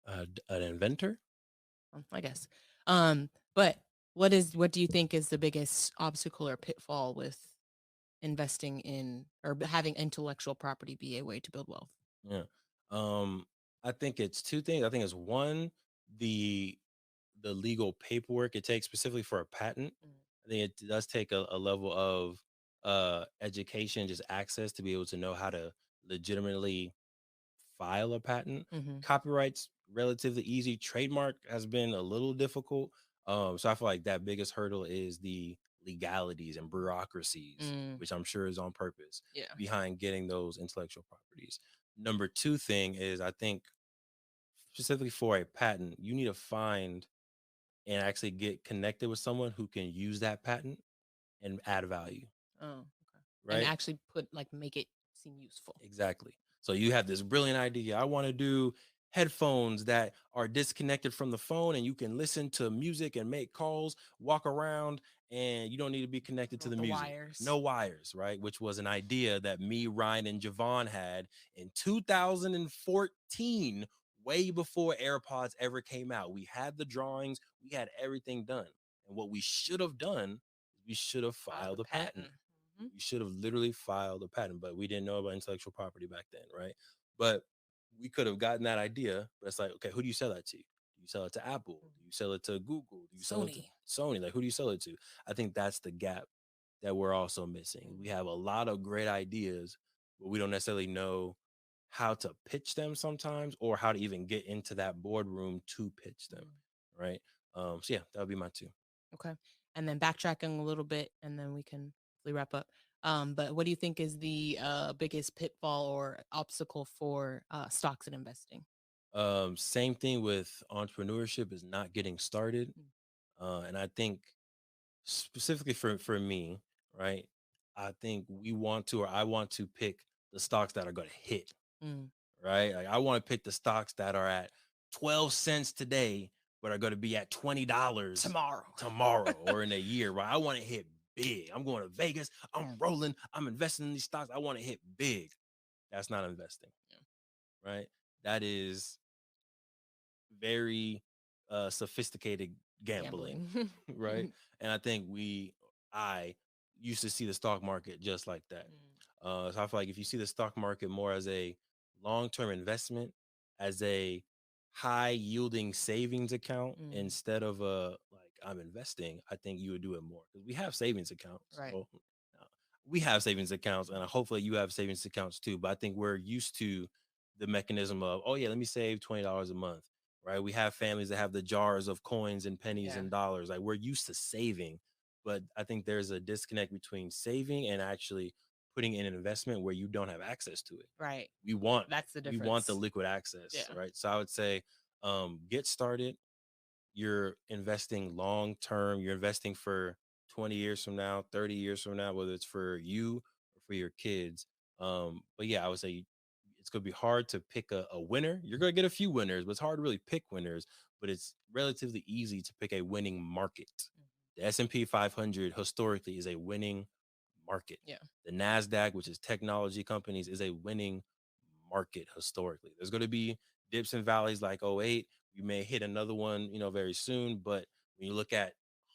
An inventor? I guess. But what do you think is the biggest obstacle or pitfall with investing in or having intellectual property be a way to build wealth? Yeah. Um, I think it's two things. I think it's one, the the legal paperwork it takes specifically for a patent. I think it does take a level of education, just access to be able to know how to legitimately file a patent. Mm-hmm. Copyright's relatively easy. Trademark has been a little difficult. So I feel like that biggest hurdle is the legalities and bureaucracies, Mm, which I'm sure is on purpose yeah. behind getting those intellectual properties. Number two thing is I think specifically for a patent, you need to find and actually get connected with someone who can use that patent and add value, Oh, okay. And right? actually make it seem useful. Exactly. So you have this brilliant idea. I want to do headphones that are disconnected from the phone and you can listen to music and make calls, walk around, and you don't need to be connected to the The music. wires. No wires, right? Which was an idea that me, Ryan, and Javon had in 2014, way before AirPods ever came out. We had the drawings, we had everything done. And what we should have done is we should have Filed filed a a patent. patent. Mhm. We should have literally filed a patent, but we didn't know about intellectual property back then, right? But we could have gotten that idea. But it's like, okay, who do you sell that to? Do you sell it to Apple? Do you sell it to Google? Do you sell it to Sony. Sony? Like, who do you sell it to? I think that's the gap that we're also missing. We have a lot of great ideas, but we don't necessarily know how to pitch them sometimes or how to even get into that boardroom to pitch them, right? So yeah, that would be my two. Okay. And then backtracking a little bit, and then we can hopefully wrap up. But what do you think is the biggest pitfall or obstacle for stocks and investing? Same thing with entrepreneurship is not getting started. And I think specifically for me, right? I think we want to, or I want to pick the stocks that are going to hit, Mm. right? Like I want to pick the stocks that are at 12 cents today, but are going to be at $20 tomorrow or in a year, right? I want to hit big. I'm going to Vegas. I'm rolling. I'm investing in these stocks. I want to hit big. That's not investing, right? That is very sophisticated gambling, right? And I think I used to see the stock market just like that. So I feel like if you see the stock market more as a long-term investment, as a high yielding savings account instead of a like I'm investing, I think you would do it more because we have savings accounts. Right. Well, we have savings accounts, and hopefully you have savings accounts too. But I think we're used to the mechanism of, oh yeah, let me save $20 a month, right? We have families that have the jars of coins and pennies and dollars. Like we're used to saving, but I think there's a disconnect between saving and actually putting in an investment where you don't have access to it. Right. That's the we want the difference. liquid access, Yeah. right? So I would say, get started. You're investing long term. You're investing for 20 years from now, 30 years from now, whether it's for you or for your kids. But yeah, I would say it's going to be hard to pick a winner. You're going to get a few winners, but it's hard to really pick winners. But it's relatively easy to pick a winning market. The S&P 500 historically is a winning market. Yeah. The NASDAQ, which is technology companies, is a winning market historically. There's going to be dips and valleys like '08. We may hit another one, very soon. But when you look at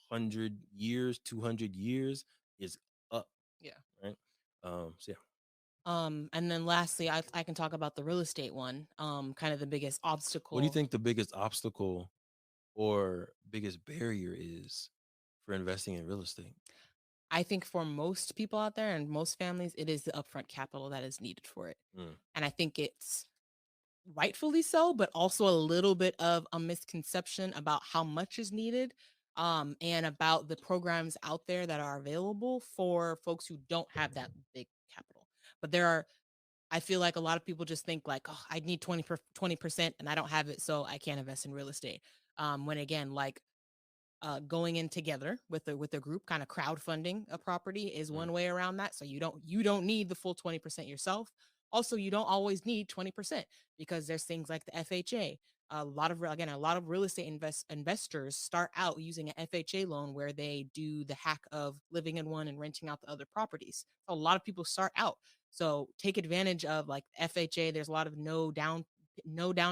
100 years, 200 years, is up. Yeah. Right. So yeah. And then lastly, I can talk about the real estate one. Kind of the biggest What do you obstacle. think the biggest obstacle or biggest barrier is for investing in real estate? I think for most people out there and most families, it is the upfront capital that is needed for it. And I think it's rightfully so, but also a little bit of a misconception about how much is needed, and about the programs out there that are available for folks who don't have that big capital. But I feel like a lot of people just think like, oh, I need 20% and I don't have it, so I can't invest in real estate. When again, like going in together with a group, kind of crowdfunding a property is one way around that. So you don't need the full 20% yourself. Also, you don't always need 20% because there's things like the FHA. A lot of real estate investors start out using an FHA loan where they do the hack of living in one and renting out the other properties. So a lot of people start out. So take advantage of like FHA. There's a lot of no down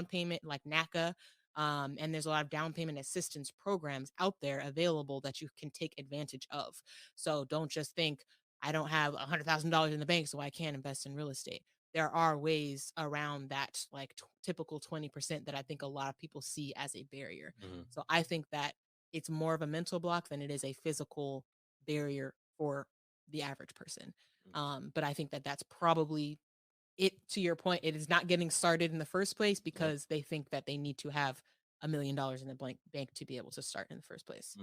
payment like NACA, and there's a lot of down payment assistance programs out there available that you can take advantage of. So don't just think, I don't have $100,000 in the bank, so I can't invest in real estate. There are ways around that, like typical 20% that I think a lot of people see as a barrier. So I think that it's more of a mental block than it is a physical barrier for the average person. But I think that that's probably it. To your point, it is not getting started in the first place because they think that they need to have $1 million in the bank to be able to start in the first place.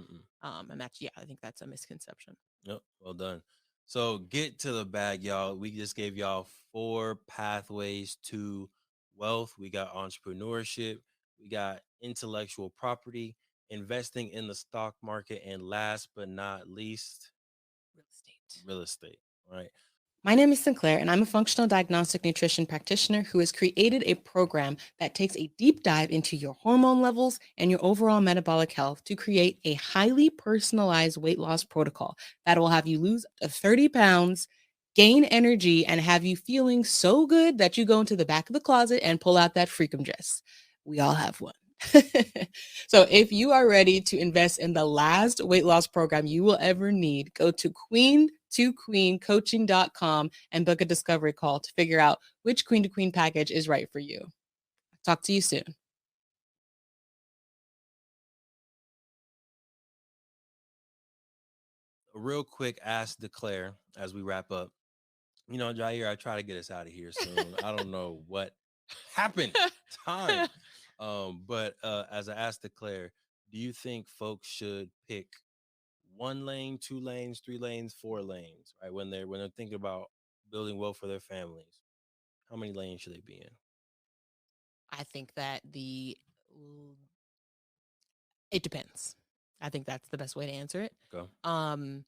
And I think that's a misconception. Yep. Well done. So get to the bag, y'all. We just gave y'all 4 pathways to wealth. We got entrepreneurship, we got intellectual property, investing in the stock market, and last but not least, Real estate. real estate. Right. My name is Sinclair, and I'm a functional diagnostic nutrition practitioner who has created a program that takes a deep dive into your hormone levels and your overall metabolic health to create a highly personalized weight loss protocol that will have you lose up to 30 pounds, gain energy, and have you feeling so good that you go into the back of the closet and pull out that freakum dress. We all have one. So if you are ready to invest in the last weight loss program you will ever need, go to queen2queencoaching.com and book a discovery call to figure out which queen to queen package is right for you. Talk to you soon. A real quick ask declare as we wrap up. Jair, I try to get us out of here soon. I don't know what happened. Time. But as I asked Declare, do you think folks should pick one lane, two lanes, three lanes, four lanes, right? When they're thinking about building wealth for their families, how many lanes should they be in? I think that it depends. I think that's the best way to answer it. Okay. Um,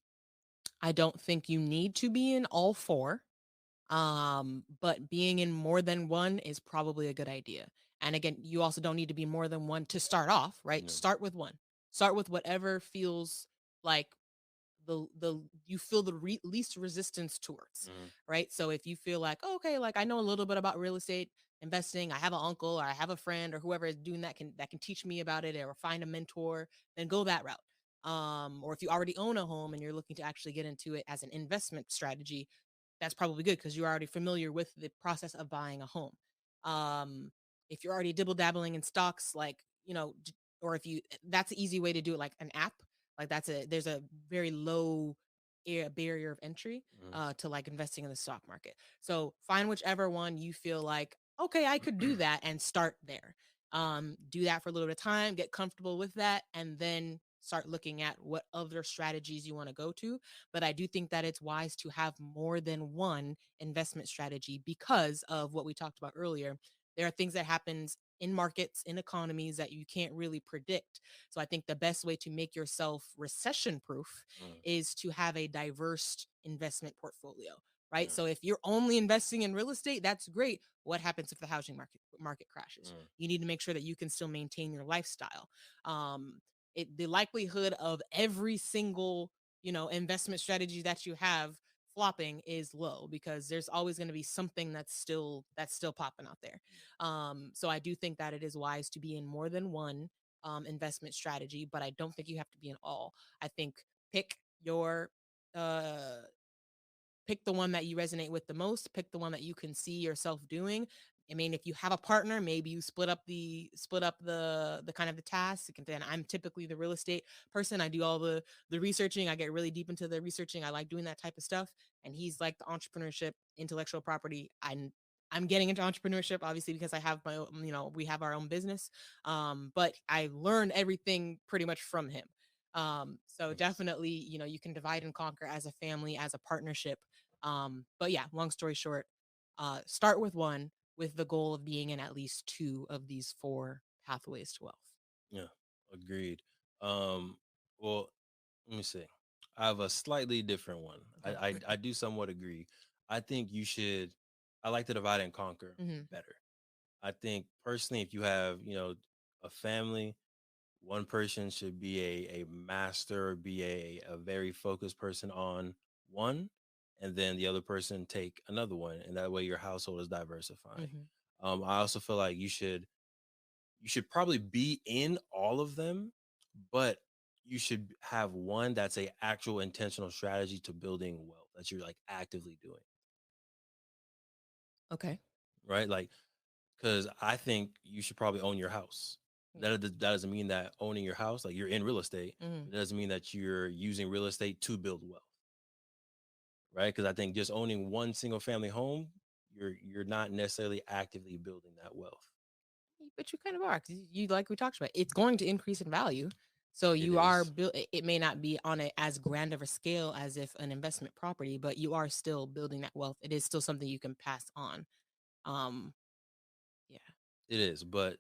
I don't think you need to be in all four. But being in more than one is probably a good idea. And again, you also don't need to be more than one to start off, right? Yeah. Start with one. Start with whatever feels like the you feel the least resistance towards, Mhm. right? So if you feel like, oh, okay, like I know a little bit about real estate investing, I have an uncle or I have a friend or whoever is doing that can teach me about it or find a mentor, then go that route. Or if you already own a home and you're looking to actually get into it as an investment strategy, that's probably good because you're already familiar with the process of buying a home. Um, if you're already dibble dabbling in stocks, like, or if you, that's an easy way to do it, like an app. Like there's a very low barrier of entry Mhm. to like investing in the stock market. So find whichever one you feel like, okay, I could do that and start there. Do that for a little bit of time, get comfortable with that, and then start looking at what other strategies you want to go to. But I do think that it's wise to have more than one investment strategy because of what we talked about earlier. There are things that happens in markets, in economies that you can't really predict. So I think the best way to make yourself recession proof Mhm. is to have a diverse investment portfolio, right? Yeah. So if you're only investing in real estate, that's great. What happens if the housing market crashes? Mhm. You need to make sure that you can still maintain your lifestyle. The likelihood of every single investment strategy that you have flopping is low because there's always going to be something that's still popping out there. So I do think that it is wise to be in more than one investment strategy, but I don't think you have to be in all. I think pick your uh pick the one that you resonate with the most, pick the one that you can see yourself doing. I mean, if you have a partner, maybe you split up the kind of the task. And then I'm typically the real estate person. I do all the researching. I get really deep into the researching. I like doing that type of stuff. And he's like the entrepreneurship, intellectual property. I'm getting into entrepreneurship obviously because I have my own, we have our own business. But I learned everything pretty much from him. So Nice. definitely, you can divide and conquer as a family, as a partnership. But yeah, long story short, start with one with the goal of being in at least two of these four pathways to wealth. Yeah. Agreed. Um, well, let me see. I have a slightly different one. I, Okay. I I do somewhat agree. I think you should. I like to divide and conquer Hmm. better. I think personally, if you have a family, one person should be a master, be a very focused person on one, and then the other person take another one, and that way your household is diversifying. Hmm. I also feel like you should probably be in all of them, but you should have one that's a actual intentional strategy to building wealth that you're like actively doing, Okay. right? Like, because I think you should probably own your house. Yeah. That doesn't mean that owning your house, like you're in real estate, Hmm. but it doesn't mean that you're using real estate to build wealth, right? Because I think just owning one single family home, you're not necessarily actively building that wealth. But you kind of are, 'cause you like we talked about, it's going to increase in value. So It you are is. built. It may not be on a as grand of a scale as if an investment property, but you are still building that wealth. It is still something you can pass on. Um, yeah. It is, but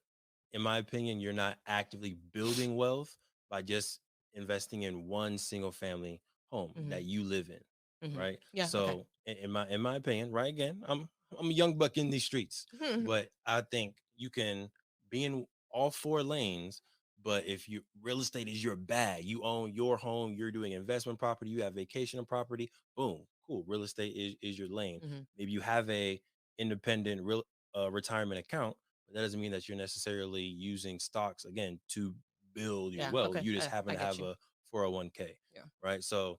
in my opinion, you're not actively building wealth. by just investing in one single family home Mm-hmm. that you live in, Mm-hmm. right? Yeah. Okay. So in my opinion, right, again, I'm a young buck in these streets, but I think you can be in all four lanes. But if you real estate is your bag, you own your home, you're doing investment property, you have vacation property, boom, cool. Real estate is your lane. Mm-hmm. Maybe you have a independent real retirement account, but that doesn't mean that you're necessarily using stocks again to build your Yeah. wealth. Okay. You just happen I to get have you. a 401k, Yeah. right? So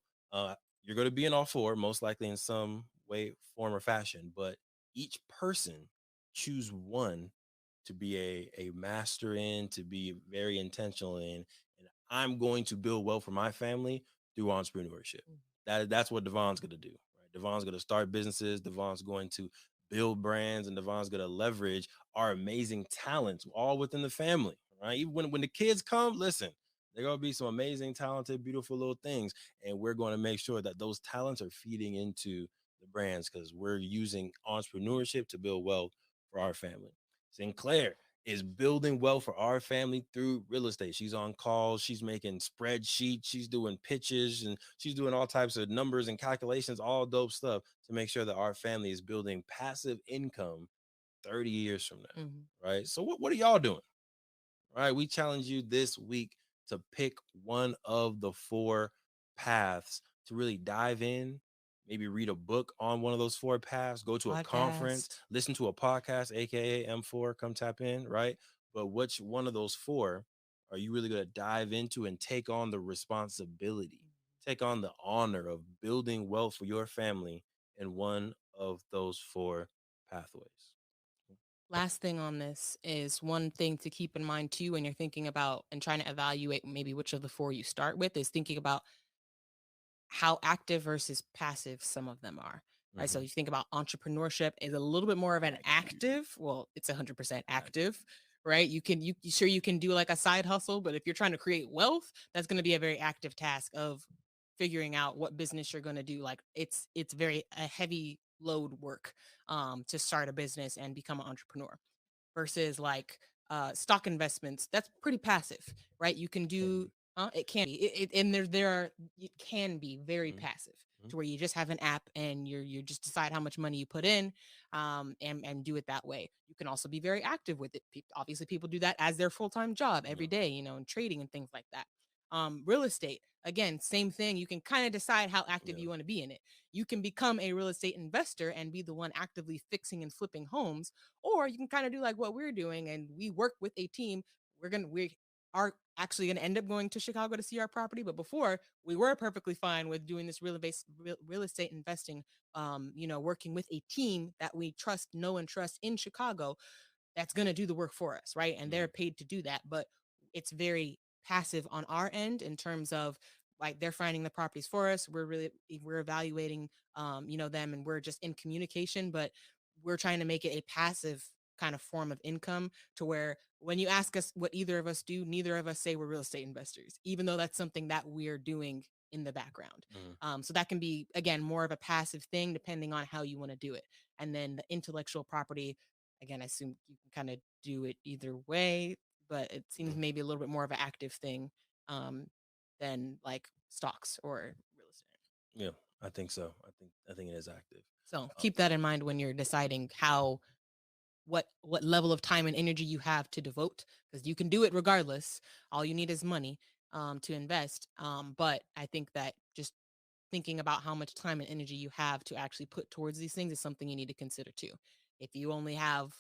you're going to be in all four, most likely in some way, form, or fashion. But each person choose one to be a master in, to be very intentional in. And I'm going to build wealth for my family through entrepreneurship. That's what Devon's going to do. Right? Devon's going to start businesses. Devon's going to build brands, and Devon's going to leverage our amazing talents all within the family. Right? Even when the kids come, listen, they're going to be some amazing, talented, beautiful little things. And we're going to make sure that those talents are feeding into the brands because we're using entrepreneurship to build wealth for our family. Sinclair is building wealth for our family through real estate. She's on calls, she's making spreadsheets, she's doing pitches, and she's doing all types of numbers and calculations, all dope stuff to make sure that our family is building passive income 30 years from Mm-hmm. now. Right. So, what are y'all doing? All right, we challenge you this week to pick one of the four paths to really dive in. Maybe read a book on one of those four paths, go to a conference, Podcast. listen to a podcast, aka M4, come tap in, right? But which one of those four are you really going to dive into and take on the responsibility, take on the honor of building wealth for your family in one of those four pathways? Last thing on this is one thing to keep in mind too when you're thinking about and trying to evaluate maybe which of the four you start with is thinking about how active versus passive some of them are. Right. So Mm-hmm. you think about entrepreneurship is a little bit more of an active, well, it's 100% active, right? Sure you can do like a side hustle, but if you're trying to create wealth, that's going to be a very active task of figuring out what business you're going to do. Like it's very a heavy load work to start a business and become an entrepreneur versus like stock investments. That's pretty passive, right? You can do it can be and there are it can be very Mm-hmm. passive to where you just have an app and you just decide how much money you put in and do it that way. You can also be very active with it. Obviously people do that as their full-time job Yeah. every day, you know, and trading and things like that. Real estate, again, same thing. You can kind of decide how active Yeah. you want to be in it. You can become a real estate investor and be the one actively fixing and flipping homes, or you can kind of do like what we're doing and we work with a team. We are actually going to end up going to Chicago to see our property, but before we were perfectly fine with doing this real estate investing, you know, working with a team that we trust, know and trust in Chicago that's going to do the work for us, right? And they're Mm-hmm. paid to do that, but it's very passive on our end in terms of like they're finding the properties for us. We're evaluating you know, them, and we're just in communication, but we're trying to make it a passive kind of form of income to where when you ask us what either of us do, neither of us say we're real estate investors, even though that's something that we're doing in the background. Mm-hmm. So that can be, again, more of a passive thing depending on how you want to do it. And then the intellectual property, again, I assume you can kind of do it either way, but it seems Mm-hmm. maybe a little bit more of an active thing um, than like stocks or real estate. Yeah, I think so. I think it is active. So Um, keep that in mind when you're deciding how what level of time and energy you have to devote, because you can do it regardless. All you need is money to invest. But I think that just thinking about how much time and energy you have to actually put towards these things is something you need to consider too. If you only have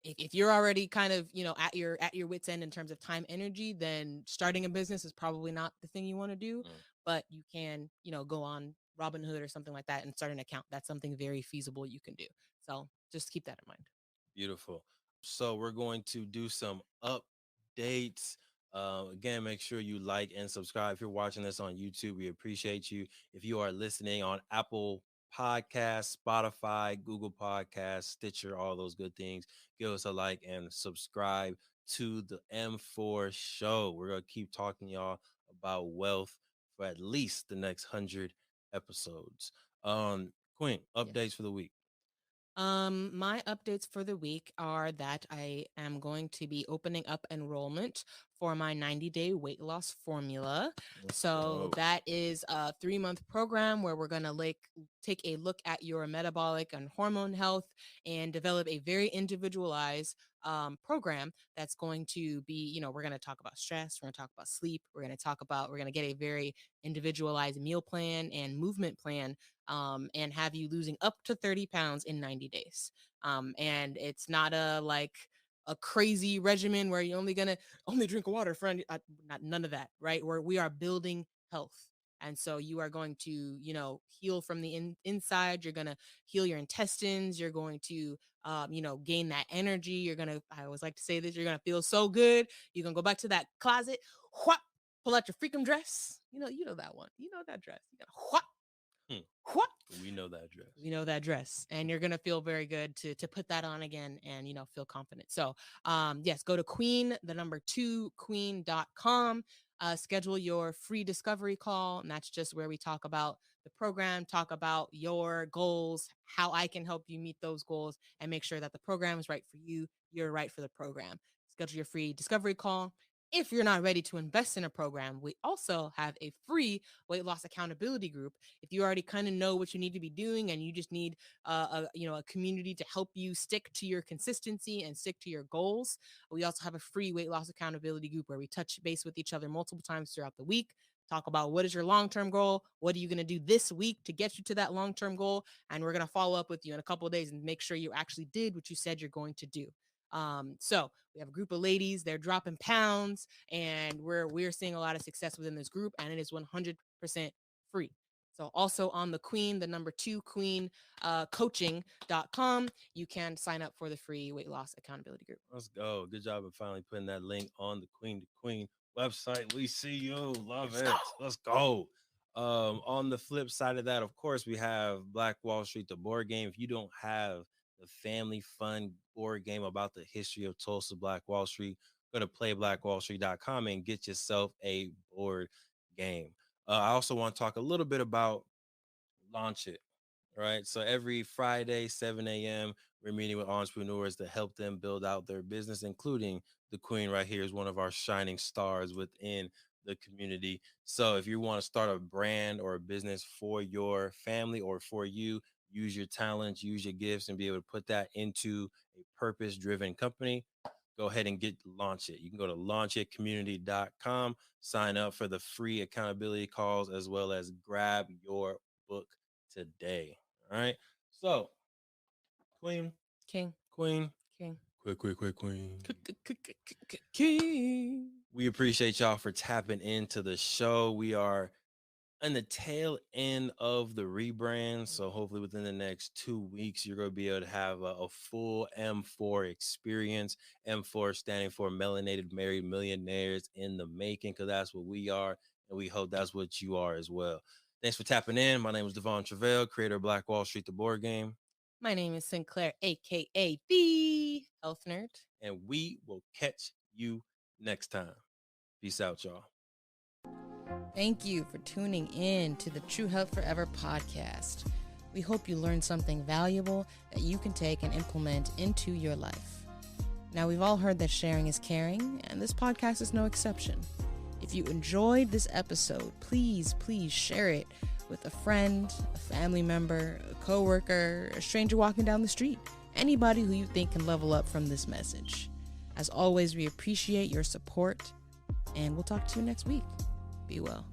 if you're already kind of, you know, at your wits end in terms of time energy, then starting a business is probably not the thing you want to do. mm, But you can, you know, go on Robinhood or something like that and start an account. That's something very feasible you can do. So just keep that in mind. Beautiful. So we're going to do some updates. Again, make sure you like and subscribe. If you're watching this on YouTube, we appreciate you. If you are listening on Apple Podcasts, Spotify, Google Podcasts, Stitcher, all those good things, give us a like and subscribe to the M4 show. We're going to keep talking to y'all about wealth for at least the next 100 episodes. Queen, updates Yes. for the week. My updates for the week are that I am going to be opening up enrollment for my 90-day weight loss formula. Let's So go. that is a 3-month program where we're going to take a look at your metabolic and hormone health and develop a very individualized program that's going to be, we're going to talk about stress, we're going to talk about sleep, we're going to get a very individualized meal plan and movement plan, and have you losing up to 30 pounds in 90 days. And it's not a crazy regimen where you're only drink water, friend. Not none of that, right? Where we are building health. And so you are going to, heal from the inside. You're going to heal your intestines. You're going to, gain that energy. I always like to say this, you're going to feel so good. You're going to go back to that closet, whop, pull out your freakum dress. You know that one. You know that dress. You're going to whop, whop. We know that dress. We know that dress, and you're gonna feel very good to put that on again and feel confident. So yes, go to queen2queen.com, schedule your free discovery call, and that's just where we talk about the program, talk about your goals, how I can help you meet those goals, and make sure that the program is right for you, you're right for the program. Schedule your free discovery call. If you're not ready to invest in a program, we also have a free weight loss accountability group. If you already kind of know what you need to be doing and you just need a community to help you stick to your consistency and stick to your goals, we also have a free weight loss accountability group where we touch base with each other multiple times throughout the week. Talk about what is your long-term goal, what are you going to do this week to get you to that long-term goal, and we're going to follow up with you in a couple of days and make sure you actually did what you said you're going to do. So we have a group of ladies, they're dropping pounds, and we're seeing a lot of success within this group, and it is 100% free. So also on the Queen, the number 2 Queen, coaching.com, you can sign up for the free weight loss accountability group. Let's go. Good job of finally putting that link on the Queen to Queen website. We see you. Love it. Let's go. On the flip side of that, of course, we have Black Wall Street, the board game. If you don't have the family fun board game about the history of Tulsa Black Wall Street, go to playblackwallstreet.com and get yourself a board game. I also want to talk a little bit about Launch It. Right. So every Friday, 7 a.m., we're meeting with entrepreneurs to help them build out their business, including the Queen right here is one of our shining stars within the community. So if you want to start a brand or a business for your family or for you, use your talents, use your gifts, and be able to put that into a purpose-driven company, go ahead and launch it. You can go to launchitcommunity.com, sign up for the free accountability calls, as well as grab your book today. All right. So, Queen, King, Queen, King, Queen. King. We appreciate y'all for tapping into the show. We are on the tail end of the rebrand. So hopefully within the next 2 weeks, you're going to be able to have a full M4 experience. M4 standing for Melanated Married Millionaires in the making, because that's what we are. And we hope that's what you are as well. Thanks for tapping in. My name is Devon Truvel, creator of Black Wall Street, the board game. My name is Sinclair, a.k.a. Theee, health nerd. And we will catch you next time. Peace out, y'all. Thank you for tuning in to the True Health Forever podcast. We hope you learned something valuable that you can take and implement into your life. Now, we've all heard that sharing is caring, and this podcast is no exception. If you enjoyed this episode, please share it with a friend, a family member, a coworker, a stranger walking down the street, anybody who you think can level up from this message. As always, we appreciate your support, and we'll talk to you next week. Be well.